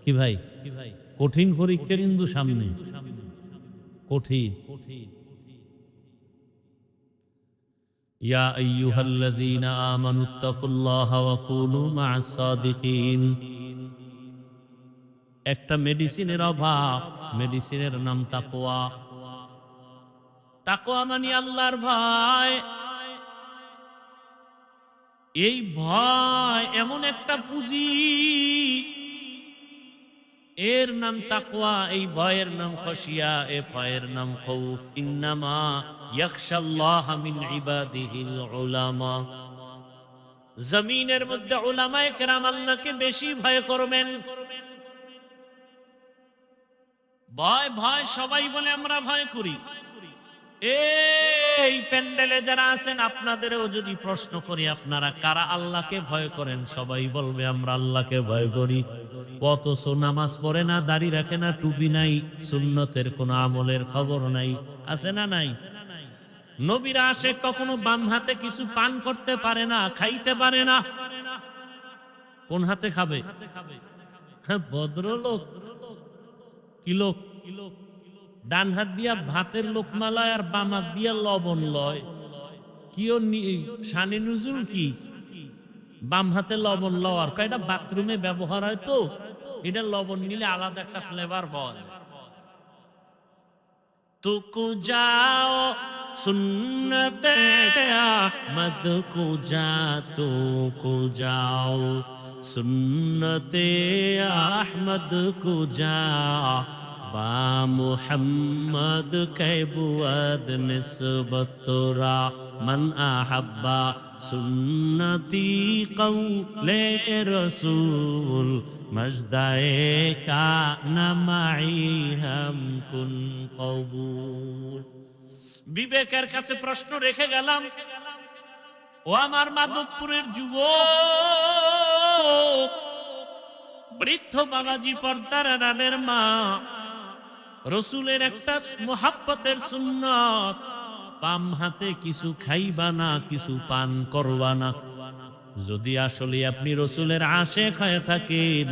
কি ভাই, কঠিন পরীক্ষা কিন্তু সামনে, কঠিন। ইয়া আইয়ুহাল্লাযীনা আমানুত্তাকুল্লাহা ওয়া কুনু মা'আস সাদিকিন। একটা মেডিসিনের অভাব, মেডিসিনের নাম তাকওয়া। তাকওয়া মানে আল্লাহর ভয়। এই ভয় এমন একটা পুঁজি, এর নাম তাকওয়া, এই ভয়ের নাম খশিয়া, এ ভয়ের নাম খৌফ। ইন্নামা ইয়াখশাল্লাহা মিন ইবাদিহিল উলামা। জমিনের মধ্যে উলামায়ে কেরাম আল্লাহকে বেশি ভয় করবেন। ভয় ভয় সবাই বলে আমরা ভয় করি। এই প্যান্ডেলে যারা আছেন আপনাদেরও যদি প্রশ্ন করি আপনারা কারা আল্লাহকে ভয় করেন, সবাই বলবে আমরা আল্লাহকে ভয় করি। অথচ নামাজ পড়ে না, দাড়ি রাখে না, টুপি নাই, সুন্নতের কোন আমলের খবর নাই। আছে না নাই? নবীর আশিক কখনো বাম হাতে কিছু পান করতে পারে না, খাইতে পারে না। কোন হাতে খাবে? হ্যাঁ, ভদ্রলোক। কি লোক? ডান হাত দিয়া ভাতের লোকমা লয় আর বাম হাত দিয়া লবণ লয়। কিও শানে নুজুল কি? বাম হাতে লবণ লওয়ার এটা বাথরুমে ব্যবহার হয়, তো এটা লবণ নিলে আলাদা একটা ফ্লেভার পাওয়া যায়। তুকু যাও সুন্নতে আহমদ কো যা, তুকু যাও সুন্নতে আহমদ কো যা, বা মুহাম্মদ কে বুয়াদ নিসবত তোরা, মান আহাব্বা সুন্নতি কওলে রসুল, মজদায়ে কা নামাই হাম কুন কবুল। বিবেকের কাছে প্রশ্ন রেখে গেলাম, ও আমার মাধবপুরের যুবক, বৃদ্ধ বাবাজি, পর্দার আড়ালের মা, রসুলের একটা মুহাব্বতের সুন্নত, বাম হাতে কিছু খাইবা না, কিছু পান করবা না। যদি আসলে আপনি রসুলের আশেক হয়ে থাকেন,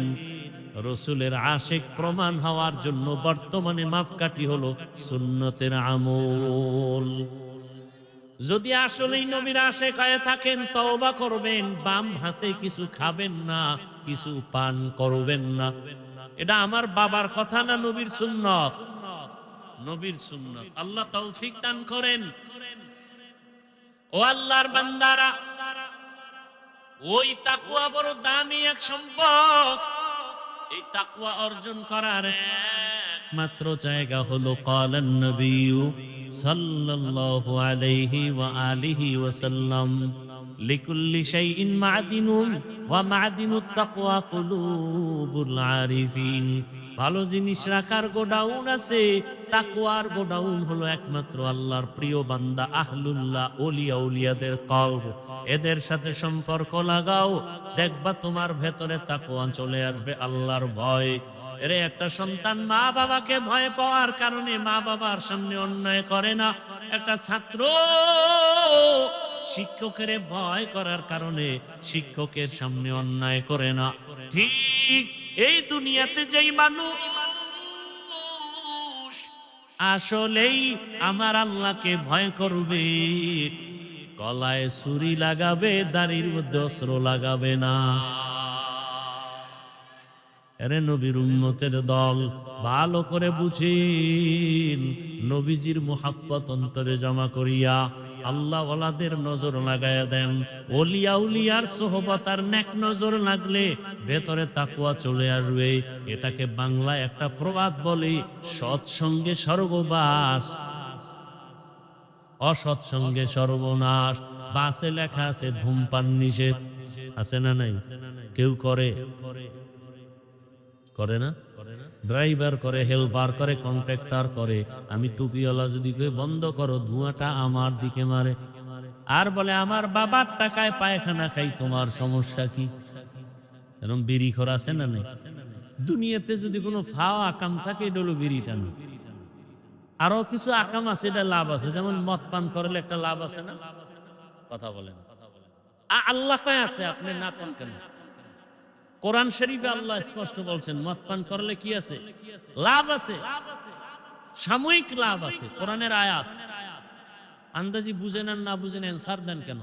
রসুলের আশেক প্রমাণ হওয়ার জন্য বর্তমানে মাপকাঠি হলো সুন্নতের আমল। যদি আসলেই নবীর আশিক হয়ে থাকেন তওবা করবেন, বাম হাতে কিছু খাবেন না, কিছু পান করবেন না। এটা আমার বাবার কথা না, নবীর সুন্নাত, নবীর সুন্নাত। আল্লাহ তৌফিক দান করেন। ও আল্লাহর বান্দারা, ওই তাকওয়া বড় দামি এক সম্পদ। এই তাকওয়া অর্জন করার একমাত্র জায়গা হলো ক্বালান নবী সাল্লাল্লাহু আলাইহি ওয়া আলিহি ওয়াসাল্লাম, লিকুল্লি শাইইন মা'দিনুন ওয়া মা'দিনুত তাকওয়া কুলুবুল আরিফিন। ভালো জিনিস রাখার গোডাউন আছে, তাকওয়ার গোডাউন হলো একমাত্র আল্লাহর প্রিয় বান্দা আহলুল্লাহ, ওলিয়া উলিয়াদের কলব। এদের সাথে সম্পর্ক লাগাও, দেখবা তোমার ভেতরে তাকওয়া চলে আসবে, আল্লাহর ভয়। এরে একটা সন্তান মা বাবাকে ভয় পাওয়ার কারণে মা বাবার সামনে অন্যায় করে না। একটা ছাত্র শিক্ষকের ভয় করার কারণে শিক্ষকের সামনে অন্যায় করে না। ঠিক এই দুনিয়াতে যেই মানুষ আসলেই আমার আল্লাহকে ভয় করবে, গলায় ছুরি লাগাবে, দাড়ির মধ্যে অস্ত্র লাগাবে না। এরে নবীর উম্মতের দল, ভালো করে বুঝেন, নবীজির মুহাব্বত অন্তরে জমা করিয়া আল্লাহ ওয়ালাদের নজর লাগায়া দেন। ওলিয়া উলিয়ার সোহবত আর নেক নজর লাগলে ভেতরে তাকওয়া চলে আসবে। এটাকে বাংলায় একটা প্রবাদ বলে, সৎসঙ্গে স্বর্গবাস, অসৎ সঙ্গে সর্বনাশ। বাসে লেখা আছে ধূমপান নিষেধ, আছে না নাই? কেউ করে? করে না? ড্রাইভার করে, হেল্পার করে, কন্ট্রাক্টর করে। আমি টুপিওয়ালা যদি কই বন্ধ করো, ধোঁয়াটা আমার দিকে মারে, আর বলে আমার বাবার টাকায় পায়খানা খাই, তোমার সমস্যা কি? এরকম বিড়ি খোর আছে না নেই? দুনিয়াতে যদি কোনো ফাও আকাম থাকে, এটা হলো বিড়ি টানো। আরো কিছু আকাম আছে, এটা লাভ আছে, যেমন মদ পান করলে একটা লাভ আছে না? কথা বলেন। আল্লাহ কয় আছে, আপনি না পান কেন? কোরআন শরীফে আল্লাহ স্পষ্ট বলছেন মদ পান করলে কি আছে? লাভ আছে, সাময়িক লাভ আছে। কোরআনের আয়াত আন্দাজি বুঝেন আর না বুঝেন অ্যান্সার দেন কেন?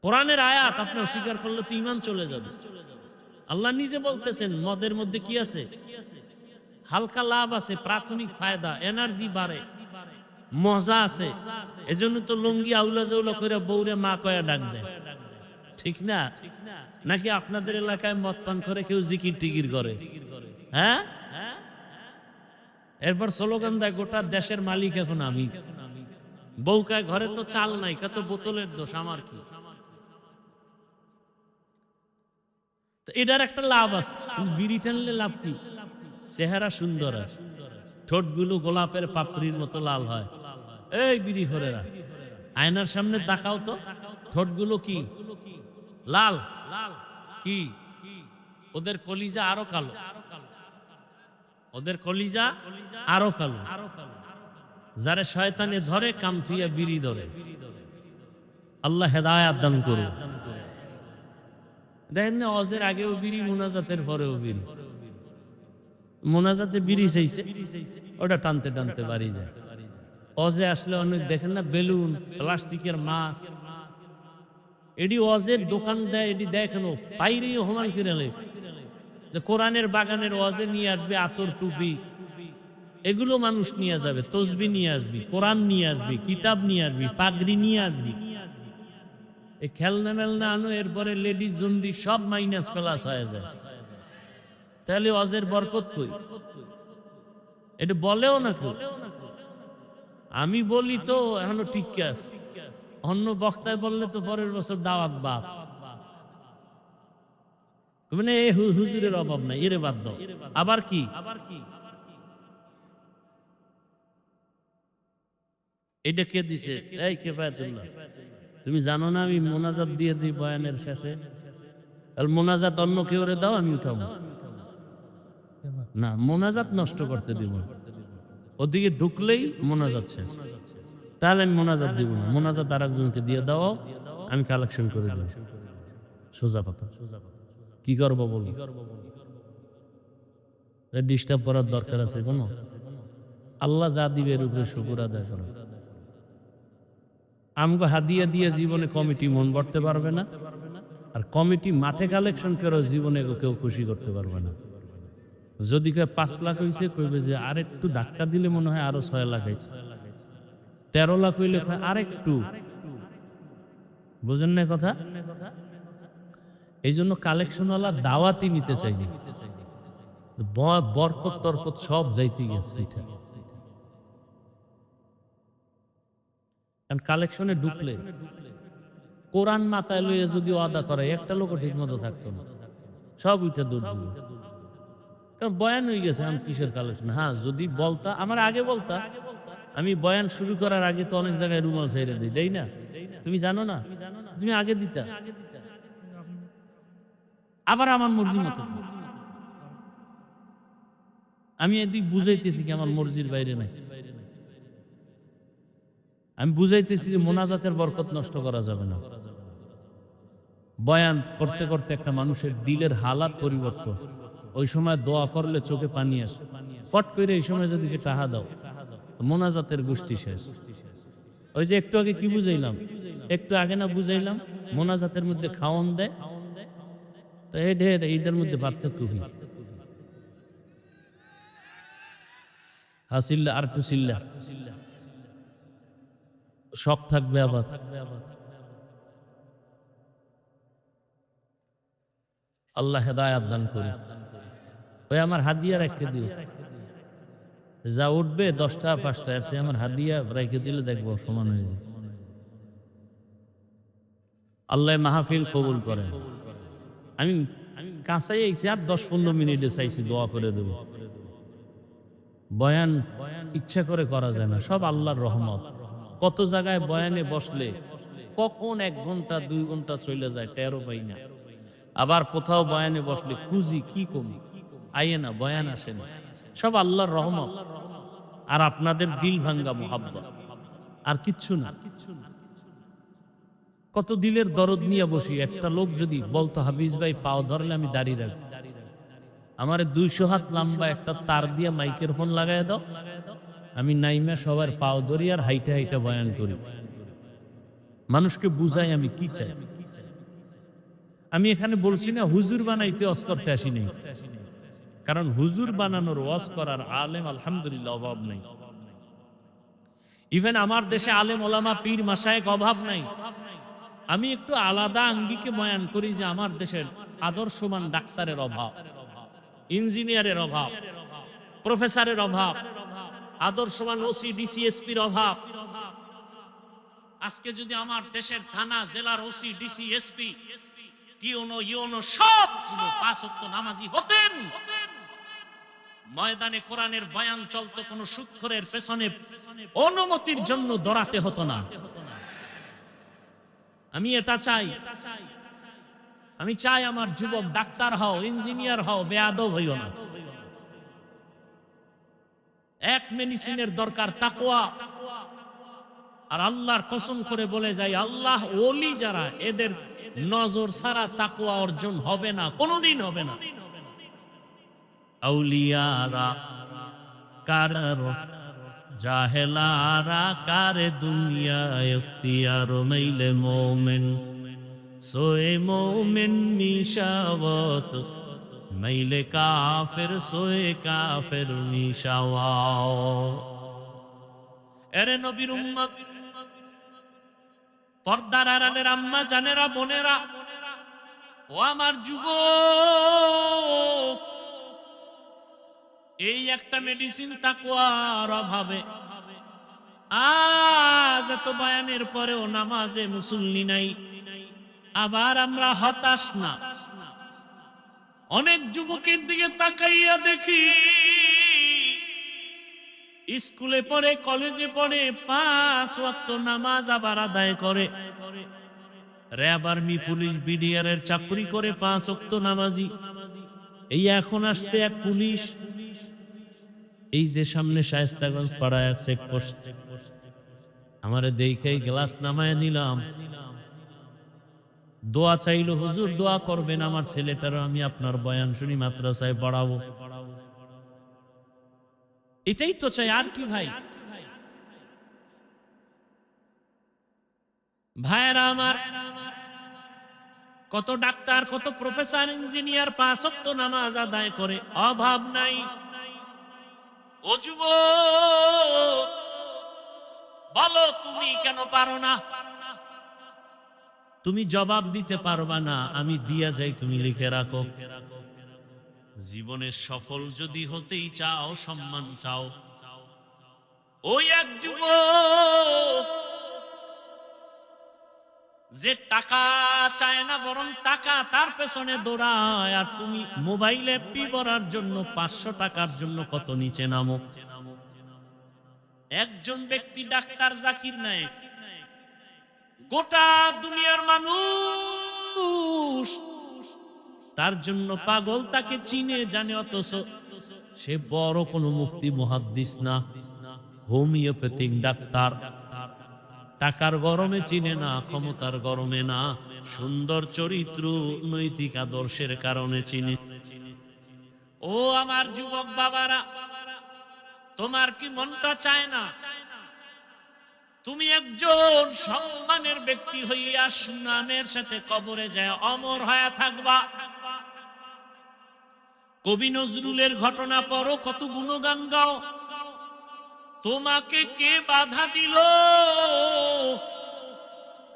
কোরআনের আয়াত আপনি অস্বীকার করলে তো ঈমান চলে যাবে। আল্লাহ নিজে বলতেছেন মদের মধ্যে কি আছে? হালকা লাভ আছে, প্রাথমিক ফায়দা, এনার্জি বাড়ে, মজা আছে। এজন্য তো লুঙ্গি আউলা জাউলা করে বউরে মা কয়া ডাক দেয়, ঠিক না? নাকি আপনাদের এলাকায় মদ পান করে কেউ জিকির টিকির করে? হ্যাঁ, এরপর স্লোগান দেয় গোটা দেশের মালিক এখন আমি। বউকায় ঘরে তো চাল নাই, কত বোতলের দোষ, আমার কি? এটার একটা লাভ আছে, বিড়ি টানলে লাভ কি? চেহারা সুন্দর হয়, ঠোঁটগুলো গোলাপের পাপড়ির মতো লাল হয়। এই বিড়ি খোরেরা, আয়নার সামনে দেখাও তো ঠোঁটগুলো কি লাল, কি ওদের কলিজা আরো কালো, ওদের কলিজা আরো কালো। যারা শয়তানে ধরে কাম থুইয়া বিড়ি ধরে। আল্লাহ হেদায়াত দান করুন। দেখেন না, অজের আগেও বিড়ি, মোনাজাতের পরেও বিড়ি। মোনাজাতে বিড়ি চাইছে, ওটা টানতে টানতে বাড়ি যায়। অজে আসলে অনেক দেখেন না বেলুন, প্লাস্টিকের মাছ, এডি অজের দোকান দেয়, এডি দেয় কেন? পাইরেও হমান কিনে যে কোরআনের বাগানের ওয়াজে নিয়ে আসবে আতর, টুপি, এগুলো মানুষ নিয়ে যাবে, তসবি নিয়ে আসবি, কোরআন নিয়ে আসবি, কিতাব নিয়ে আসবি, পাগড়ি নিয়ে আসবি। এই খেলনা মেলনা আনো, এরপরে লেডিস জন্ডি সব মাইনাস প্লাস হয়ে যায়। তাহলে ওয়াজের বরকত কই? এটা বলেও না কেউ। আমি বলি তো এখনো ঠিক আছে, অন্য বক্তায় বললে তো পরের বছর দাওয়াত বাদ। মানে হুজুরের অভাব নাই, এরে বাদ দাও। আবার কি? এটা কে দিছে? এই কিফায়াতুল্লাহ, তুমি জানো না আমি মোনাজাত দিয়ে দিই বয়ানের শেষে? মোনাজাত অন্য কেউ রে দাও, আমি উঠাবো না। মোনাজাত নষ্ট করতে দিব না, ওদিকে ঢুকলেই মোনাজাত শেষ, তাহলে আমি মোনাজাত দিব না। মোনাজাত আর একজনকে দিয়ে দাও, আমি কালেকশন করে দেব। সোজা কথা। কি করবো বলো? ডিস্টার্ব করার দরকার আছে কোনো? আল্লাহ যা দিবে এর উপরে শুকর আদায় করো। আমগো হাদিয়া দিয়ে জীবনে কমিটি মন ভরতে পারবে না, আর কমিটি মাঠে কালেকশন করেও জীবনে কেউ খুশি করতে পারবে না। যদি কেউ 5 লাখ হইছে কইবে যে আর একটু ধাক্কা দিলে মনে হয় আরো 6 লাখ হইছে। 13 লাখ হইলে কয় আরেকটু। বুঝেন না কথা? এই জন্য কালেকশনওয়ালা দাওয়াতই নিতে চাইনি। বরকত তরকত সব যাইতে গেছে এটা। কারণ কালেকশনে ঢুকলে কোরআন মাথায় লইয়া যদি ওয়াদা করে একটা লোকও ঠিক মতো থাকতো না, সব উইটা দৌড় দিবে। কারণ বয়ান হয়ে গেছে আমি কিসের কালেকশন। হ্যাঁ, যদি বলতা আমার আগে বলতা, আমি বয়ান শুরু করার আগে তো অনেক জায়গায় রুমাল ছেড়ে দিই, দেই না? তুমি জানো না? তুমি আগে দিতা, আবার আমার মর্জি মতো। আমি এদিক বুঝাইতেছি কি আমার মর্জির বাইরে নাই। আমি বুঝাইতেছি যে মোনাজাতের বরকত নষ্ট করা যাবে না। বয়ান করতে করতে একটা মানুষের দিলের হালাত পরিবর্তন। ওই সময় দোয়া করলে চোখে পানি আসে, ফট করে এই সময় যদি টাহা দাও মোনাজাতের গোষ্ঠী শেষ। ওই যে একটু আগে কি বুঝাইলাম, একটু আগে না বুঝাইলাম মোনাজাতের মধ্যে খাওয়ান দেয়, তো এইটার মধ্যে পার্থক্য কি? হাসিল্লা আর একটু সিল্লা শখ থাকবে আবার। আল্লাহ হেদায়াত দান করুন। ওই আমার হাদিয়া রেখে দিও, যা উঠবে 10টা 5টা আছে আমার হাদিয়া রেখে দিলে দেখবো সমান হয়ে যায়। আল্লাহ মাহফিল কবুল করেন। আমি কাছেই আইছি, আর 10-15 মিনিটে চাইছি দোয়া করে দেব। বয়ান ইচ্ছা করে করা যায় না, সব আল্লাহর রহমত। কত জায়গায় বয়ানে বসলে কখন 1 ঘন্টা 2 ঘন্টা চলে যায় টেরও পাই না। আবার কোথাও বয়ানে বসলে খুঁজি কি করি, আইয়ে না, বয়ান আসে না। সব আল্লাহর রহমত আর আপনাদের দিল ভাঙ্গা মোহাব্বত, আর কিচ্ছু না। কত দিলের দরদ নিয়ে বসি। একটা লোক যদি বলতো হাফিজ ভাই পাও ধরলে আমি দাঁড়িয়ে রাখবো, আমার 200 হাত লম্বা একটা তার দিয়ে মাইকের ফোন লাগাই দাও, আমি নাইমা সবার পাও ধরি আর হাইটা হাইটা বয়ান করি, মানুষকে বুঝাই আমি কি চাই। আমি এখানে বলছি না হুজুর বানাইতে ওয়াজ করতে আসি নাই, কারণ হুজুর বানানোর ওয়াজ করার আলেম আলহামদুলিল্লাহ অভাব নাই। ইভেন আমার দেশে আলেম ওলামা পীর মাশায়েখ অভাব নাই। আমি একটু আলাদা আঙ্গিকে বয়ান করি যে আমার দেশের আদর্শমান ডাক্তারের অভাব, ইঞ্জিনিয়ারের অভাব, প্রফেসরের অভাব, আদর্শমান ওসি ডিসি এসপির অভাব। আজকে যদি আমার দেশের থানা জেলার ওসি ডিসি এসপি ইউনো সব 5 ওয়াক্ত নামাজি হতেন, ময়দানে কোরআনের বয়ান চলতো, কোন সুৎখরের পেছনে অনুমতির জন্য দৌড়াতে হতো না। আমি এটা চাই। আমি চাই আমার যুবক ডাক্তার হও, ইঞ্জিনিয়ার হও, বেয়াদব হইও না। এক মেডিসিনের দরকার তাকওয়া। আর আল্লাহর কসম করে বলে যাই, আল্লাহ ওলি যারা এদের নজর ছাড়া তাকওয়া অর্জন হবে না, কোনোদিন হবে না। আউলিয়ারা কার জাহেলারা কারে দুনিয়া ইখতিয়ার মাইলে মোমেন সোয়ে মোমেন নিশাওয়াত মাইলে কাফের সোয়ে কাফের নিশাওয়াত। এরে নবীর উম্মত, পর্দার আড়ালের আম্মা জানেরা, বোনেরা, ও আমার যুবক, এই একটা মেডিসিন তাকওয়ার অভাবে আজ এত বয়ানের পরেও নামাজে মুসল্লি নাই। আবার আমরা হতাশ না। অনেক যুবকের দিকে তাকাইয়া দেখি স্কুলে পড়ে, কলেজে পড়ে, 5 ওয়াক্ত নামাজ আবার আদায় করে, র‍্যাব আর্মি পুলিশ বিডিআর এর চাকরি করে, 5 ওয়াক্ত নামাজি। এই এখন আসতে এক পুলিশ, এই যে সামনে শায়েস্তাগঞ্জ পাড়ায় চেকপোস্ট, আমারে দেখাই গ্লাস নামায় নিলাম, দোয়া চাইলো, হুজুর দোয়া করবেন আমার ছেলেটারও আমি আপনার বয়ান শুনি মাদ্রাসায় পড়াবো। এটাই তো চাই, আর কি ভাই? ভাইরা আমার, কত ডাক্তার, কত প্রফেসর, ইঞ্জিনিয়ার 5 ওয়াক্ত নামাজ আদায় করে, অভাব নাই। ও যুবক, বলো তুমি কেন পারো না? তুমি জবাব দিতে পারবা না, আমি দিয়া যাই, তুমি লিখে রাখো। জীবনে সফল যদি হতেই চাও, সম্মান চাও, ওই এক যুবক যে টাকা চায় না, বরং টাকা তার পেছনে দৌড়ায়, আর তুমি মোবাইলে এফবি ভরার জন্য 500 টাকার জন্য কত নিচে নামো। একজন ব্যক্তি ডাক্তার জাকির নায়েক, গোটা দুনিয়ার মানুষ তার জন্য পাগল, তাকে চিনে জানে, অথচ সে বড় কোনো মুফতি মুহাদ্দিস না, হোমিওপ্যাথিক ডাক্তার। টাকার গরমে চিনে না, ক্ষমতার গরমে না, সুন্দর চরিত্র, নৈতিক আদর্শের কারণে চিনে। ও আমার যুবক বাবারা, তোমার কি মনটা চায় না তুমি একজন সম্মানের ব্যক্তি হইয়া সুনামের সাথে কবরে যায় অমর হয়ে থাকবা? কবি নজরুলের ঘটনা পড়ো, কত গুণগান গাও। তোমাকে কে বাধা দিল?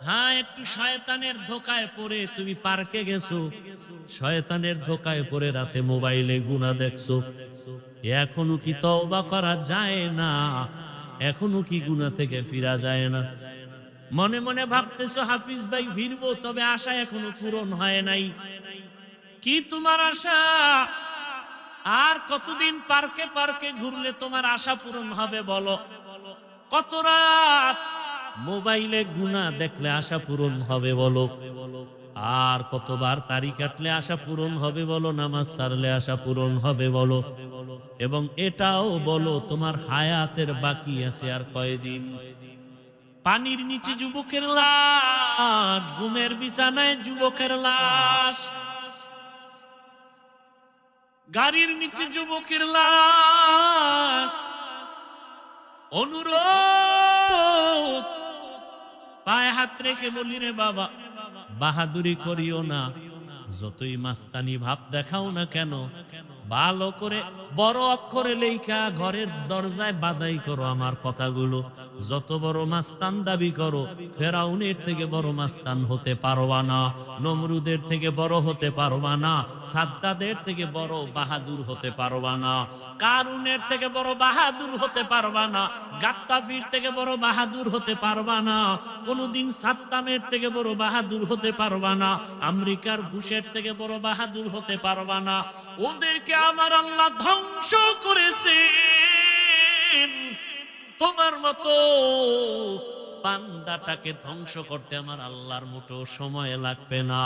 হ্যাঁ, একটু শয়তানের ধোকায় পড়ে তুমি পার্কে গেছো, শয়তানের ধোকায় পড়ে রাতে মোবাইলে গুনাহ দেখছো। এখনো কি তওবা করা যায় না? এখনো কি গুনাহ থেকে ফিরা যায় না? মনে মনে ভাবতেছো হাফিজ ভাই ফিরবো, তবে আশা এখনো পূরণ হয় নাই। কি তোমার আশা? আর কতদিন পার্কে পার্কে ঘুরলে তোমার আশা পূরণ হবে বলো? কত রাত মোবাইলে গুনাহ দেখলে আশা পূরণ হবে বলো? আর কতবার তারি কাটলে আশা পূরণ হবে বলো? নামাজ ছাড়লে আশা পূরণ হবে বলো? এবং এটাও বলো তোমার হায়াতের বাকি আছে আর কয়দিন? পানির নিচে যুবকের লাশ, ঘুমের বিছানায় যুবকের লাশ, গাড়ির নিচে যুবকের লাশ। অনুরোধ, পায়ে হাত রেখে বলি রে বাবা, বাহাদুরি করিও না, যতই মাস্তানি ভাব দেখাও না কেন, ভালো করে বড় অক্ষরে লেখা ঘরের দরজায় বাধাই করো আমার কথাগুলো। যত বড় মাস্তান দাবি করো, ফেরাউনের থেকে বড় মাস্তান হতে পারবা না, নমরুদের থেকে বড় হতে পারবা না, সাদ্দাদের থেকে বড় বাহাদুর হতে পারবা না, কারুনের থেকে বড় বাহাদুর হতে পারবা না, গাদ্দাফির থেকে বড় বাহাদুর হতে পারবা না, কোনদিন সাদ্দামের থেকে বড় বাহাদুর হতে পারবা না, আমেরিকার বুশের থেকে বড় বাহাদুর হতে পারবা না। ওদেরকে আমার আল্লাহ ধ্বংস করেছে। তোমার মতো বান্দাটাকে ধ্বংস করতে আমার আল্লাহর মোটেও সময় লাগবে না।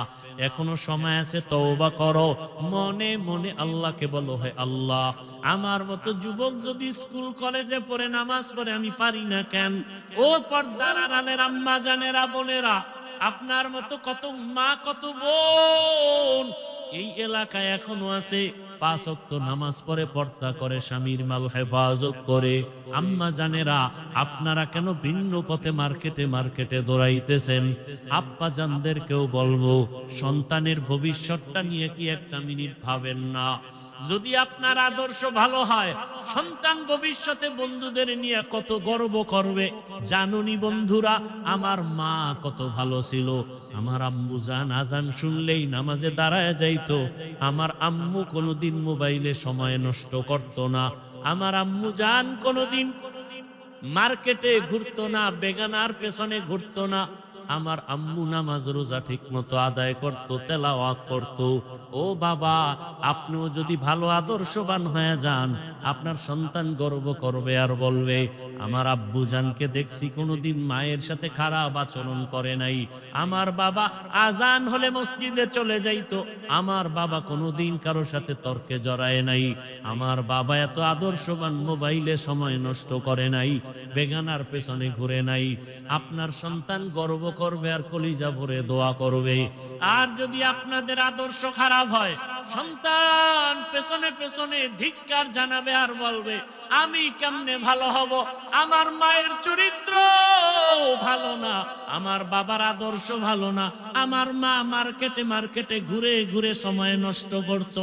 এখনো সময় আছে, তওবা করো। মনে মনে আল্লাহকে বলো, হে আল্লাহ, আমার মতো যুবক যদি স্কুল কলেজে পড়ে নামাজ পড়ে আমি পারি না কেন? ও পর্দার আড়ালের আম্মা জানেরা, বোনেরা, আপনার মতো কত মা, কত বোন এই এলাকায় এখনো আছে, 5 ওয়াক্ত নামাজ পড়ে, পর্দা করে, স্বামীর মাল হেফাজত করে। আম্মা জানেরা, আপনারা কেন ভিন্ন পথে মার্কেটে মার্কেটে দৌড়াইতেছেন? আব্বা জানদেরকেও বলবো, সন্তানের ভবিষ্যৎটা নিয়ে কি একটা মিনিট ভাবেন না? যদি আপনার আদর্শ ভালো হয়, সন্তান ভবিষ্যতে বন্ধুদের নিয়ে কত গর্ব করবে। জানুনি বন্ধুরা, আমার মা কত ভালো ছিল। আমার আম্মু জান আজান শুনলেই নামাজে দাঁড়ায় যাইতো। আমার আম্মু কোনোদিন মোবাইলে সময় নষ্ট করতো না। আমার আম্মু জান কোনোদিন মার্কেটে ঘুরতো না, বেগানার পেছনে ঘুরতো না। আমার আম্মু নামাজ রোজা ঠিক মতো আদায় করতো, তেলাওয়াত করতো। ও বাবা, আপনিও যদি ভালো আদর্শবান হয়ে যান, আপনার সন্তান গর্ব করবে আর বলবে, আমার আব্বু জানকে দেখছি কোনোদিন মায়ের সাথে খারাপ আচরণ করে নাই। আমার বাবা আজান হলে মসজিদে চলে যাইতো। আমার বাবা কোনোদিন কারো সাথে তর্কে জড়ায় নাই। আমার বাবা এত আদর্শবান, মোবাইলে সময় নষ্ট করে নাই, বেগানার পেছনে ঘুরে নাই। আপনার সন্তান গর্ব করবে আর কলিজা ভরে দোয়া করবে। আর যদি আপনাদের আদর্শ খারাপ হয়, সন্তান পেছনে পেছনে ধিক্কার জানাবে আর বলবে, আমি কেমনে ভালো হব? আমার মায়ের চরিত্র ভালো না, আমার বাবার আদর্শ ভালো না, আমার মা মার্কেটে মার্কেটে ঘুরে ঘুরে সময় নষ্ট করত,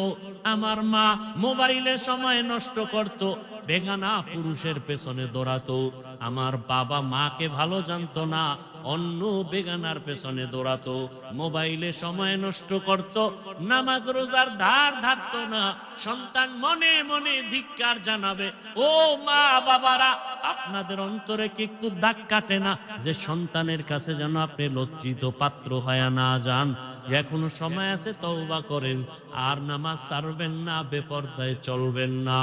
আমার মা মোবাইলে সময় নষ্ট করত, বেগানা পুরুষের পেছনে দৌড়াতো, আমার বাবা মাকে ভালো জানতো না, অন্য বেগানার পেছনে দৌড়াতো, মোবাইলে সময় নষ্ট করত, নামাজ রোজার ধার ধারতো না। সন্তান মনে মনে ধিক্কার জানাবে। ও মা বাবারা, আপনাদের অন্তরে কি একটু দাগ কাটে না যে সন্তানের কাছে যেন আপনি লজ্জিত পাত্র হয়ে না যান? এখনো সময় আছে, তওবা করেন, আর নামাজ ছাড়বেন না, বেপরদায় চলবেন না।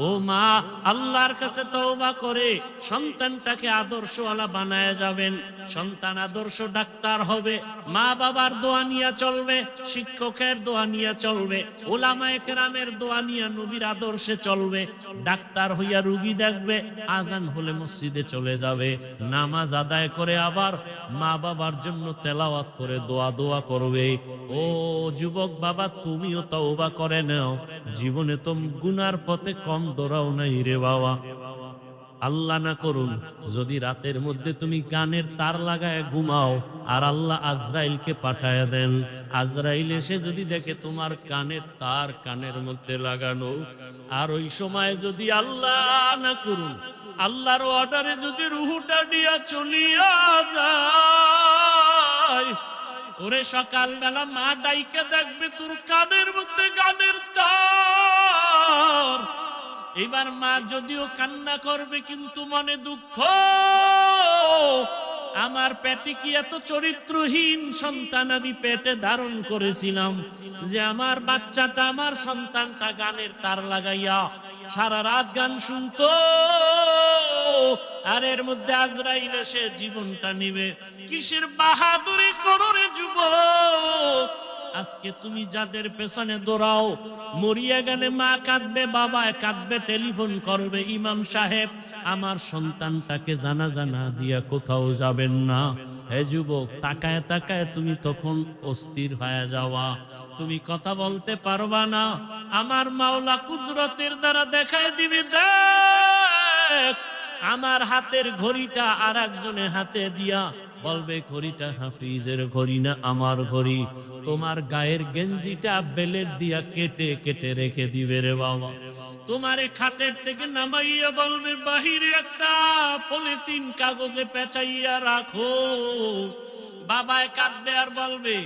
ও মা, আল্লাহর কাছে তওবা করে সন্তানটাকে আদর্শওয়ালা বানায় যাবেন। সন্তান আদর্শ ডাক্তার হবে, মা বাবার দোয়া নিয়ে চলবে, শিক্ষকের দোয়া নিয়ে চলবে, ওলামায়ে কেরামের দোয়া নিয়ে নবীর আদর্শে চলবে। ডাক্তার হইয়া রুগী দেখবে, আজান হলে মসজিদে চলে যাবে, নামাজ আদায় করে আবার মা বাবার জন্য তেলাওয়াত করে দোয়া করবে। ও যুবক বাবা, তুমিও তওবা করে নাও, জীবনে তো গুনার পথে কম দৌড়াও নাই রে বাবা। আল্লাহ না করুন যদি রাতের মধ্যে তুমি কানের তার লাগায় ঘুমাও, আর আল্লাহ আজরাইলকে পাঠায়া দেন, আজরাইল এসে যদি দেখে তোমার কানের তার কানের মধ্যে লাগানো, আর ওই সময় যদি আল্লাহ না করুন আল্লাহর অর্ডারে যদি রুহুটা নিয়ে চলিয়া যায়, ওরে সকালবেলা মা ডাইকে দেখবে তোর কানের মধ্যে গানের তার। এবার মা যদিও কান্না করবে কিন্তু মনে দুঃখ, আমার পেটে কি এত চরিত্রহীন সন্তান আমি পেটে ধারণ করেছিলাম যে আমার বাচ্চাটা, আমার সন্তানটা গানের তার লাগাইয়া সারা রাত গান শুনতো, আর এর মধ্যে আজরাইল এসে জীবনটা নিবে। কিসের বাহাদুরি করো রে যুবক? আজকে তুমি যাদের পেছনে দৌড়াও, মরিয়া গেলে মা কাঁদবে, বাবা কাঁদবে, টেলিফোন করবে, ইমাম সাহেব আমার সন্তানটাকে জানাজা না দিয়া কোথাও যাবেন না। হে যুবক, তাকায় তাকায় তুমি তখন অস্থির হয়ে যাওয়া, তুমি কথা বলতে পারবা না। আমার মাওলা কুদরতের দ্বারা দেখায় দিবি, দেখ আমার হাতের ঘড়িটা আর একজনের হাতে দিয়া বলবে ঘড়িটা হাফিজের ঘড়ি না আমার ঘড়ি। তোমার গায়ের গেঞ্জিটা বেলেট দিয়া কেটে কেটে রেখে দিবে রে বাবা। তোমারে খাটের থেকে নামাইয়া বলবে বাহিরে একটা পলিথিন কাগজে পেঁচাইয়া রাখো। বাবায় কাঁদবে আর বলবে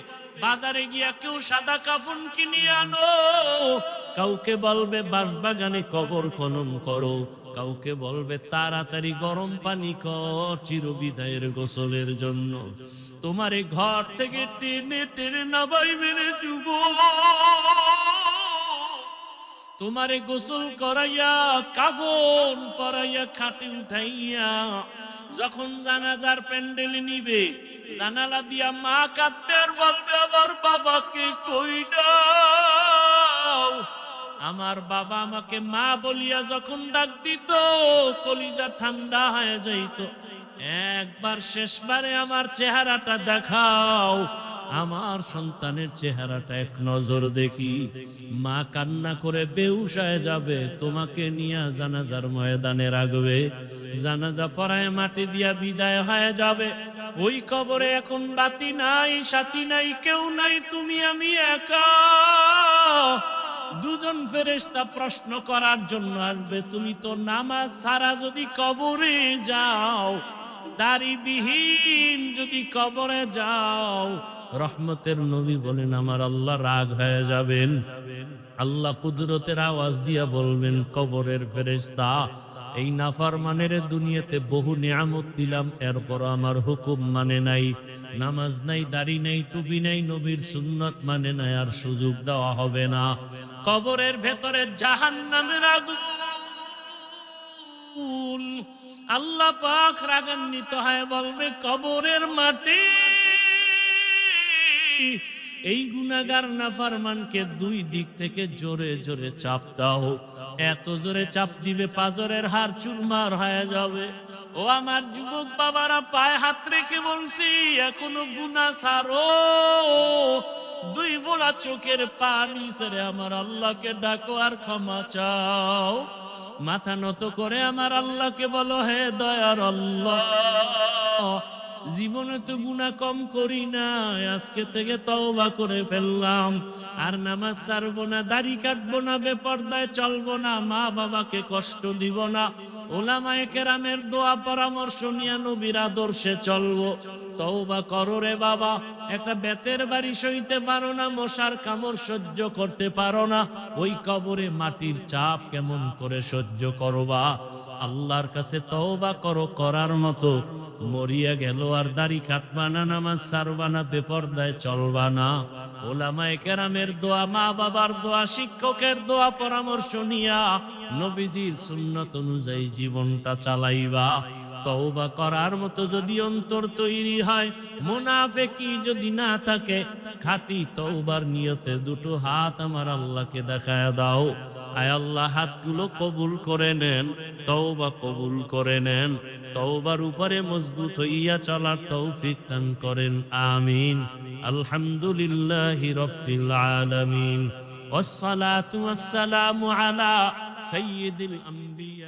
বাজারে গিয়া কেউ সাদা কাফন কিনিয়ে আনো, কাউকে বলবে বাঁশবাগানে কবর খনন করো, কাউকে বলবে তাড়াতাড়ি গরম পানি কর চিরবিদায়ের গোসলের জন্য। তোমারে ঘর থেকে টেনে টেনে নামাইবে রে যুবক, তোমারে গোসল করাইয়া কাফন পরাইয়া খাটে উঠাইয়া যখন জানাজার প্যান্ডেল নিবে, জানালা দিয়া মা কাঁদবে আর বলবে আমার বাবাকে কই দাও। আমার বাবা আমাকে মা বলিয়া যখন ডাক দিত কলিজা ঠান্ডা হয়ে যাইত, একবার শেষবারে আমার চেহারাটা দেখাও, আমার সন্তানের চেহারাটা এক নজর দেখি। মা কান্না করে বেহুশ হয়ে যাবে, তোমাকে নিয়ে জানাজার ময়দানে রাখবে, জানাজা পড়ায় মাটি দিয়া বিদায় হয়ে যাবে। ওই কবরে এখন বাতি নাই, সাথী নাই, কেউ নাই, তুমি আমি একা। দুজন ফেরেশতা প্রশ্ন করার জন্য আসবে, তুমি তো নামাজ ছাড়া যদি কবরে যাও, দাড়িবিহীন যদি কবরে যাও, রহমতের নবী বলেন আমার আল্লাহ রাগ হয়ে যাবেন। আল্লাহ কুদরতের আওয়াজ দিয়া বলবেন কবরের ফেরেশতা, এই নাফরমানের দুনিয়াতে বহু নিয়ামত দিলাম, এরপর আমার হুকুম মানে নাই, নামাজ নাই, দাড়ি নাই, টুপি নাই, নবীর সুন্নত মানে নাই, আর সুযোগ দেওয়া হবে না। কবরের ভেতরে জাহান্নামের আগুন। আল্লাহ পাক রাগান্বিত হয় বলবে কবরের মাটি এই গুনাহগার নাফরমানকে দুই দিক থেকে জোরে জোরে চাপ দাও। এত জোরে চাপ দিবে পাজরের হাড় চুরমার হয়ে যাবে। ও আমার যুবক বাবারা, পায়ে হাত রেখে বলছি এখনো গুনাহ ছাড়ো। দুই বোলা চোখের পানি ছেড়ে আমার আল্লাহকে ডাকো আর ক্ষমা চাও। মাথা নত করে আমার আল্লাহকে বলো, হে দয়ার আল্লাহ, জীবনে তো গুনাহ কম করি না, আজকে থেকে তওবা করে ফেললাম, আর নামাজ ছাড়বো না, দাড়ি কাটবো না, বেপরদায় চলবো না, মা বাবাকে কষ্ট দিব না, ওলামায়ে কেরামের দোয়া পরামর্শ নিয়ে নবীর আদর্শে চলবো। তওবা করো রে বাবা। একটা বেতের বাড়ি সইতে পারো না, মশার কামড় সহ্য করতে পারো না, ওই কবরে মাটির চাপ কেমন করে সহ্য করবা? আল্লাহর কাছে তওবা করো, করার মতো মরিয়া গেল আর দাড়ি কাটবা না, নামাজ ছাড়বা না, বেপরদায় চলবা না, ওলামায়ে কেরামের দোয়া, মা বাবার দোয়া, শিক্ষকের দোয়া পরামর্শ নিয়া নবীজির সুন্নাত অনুযায়ী জীবনটা চালাইবা। তওবা করার মতো যদি অন্তর তৈরি হয়, মুনাফিকি যদি না থাকে, খাঁটি তওবার নিয়তে দুটো হাত আমার আল্লাহকে দেখায় দাও। আয় আল্লাহ, হাতগুলো কবুল করে নেন, তওবা কবুল করে নেন, তওবার উপরে মজবুত হইয়া চলার তৌফিক দান করেন, আমিন। আলহামদুলিল্লাহি রাব্বিল আলামিন, ওয়াসসালাতু ওয়াসসালামু আলা সাইয়্যিদিল আম্বিয়া।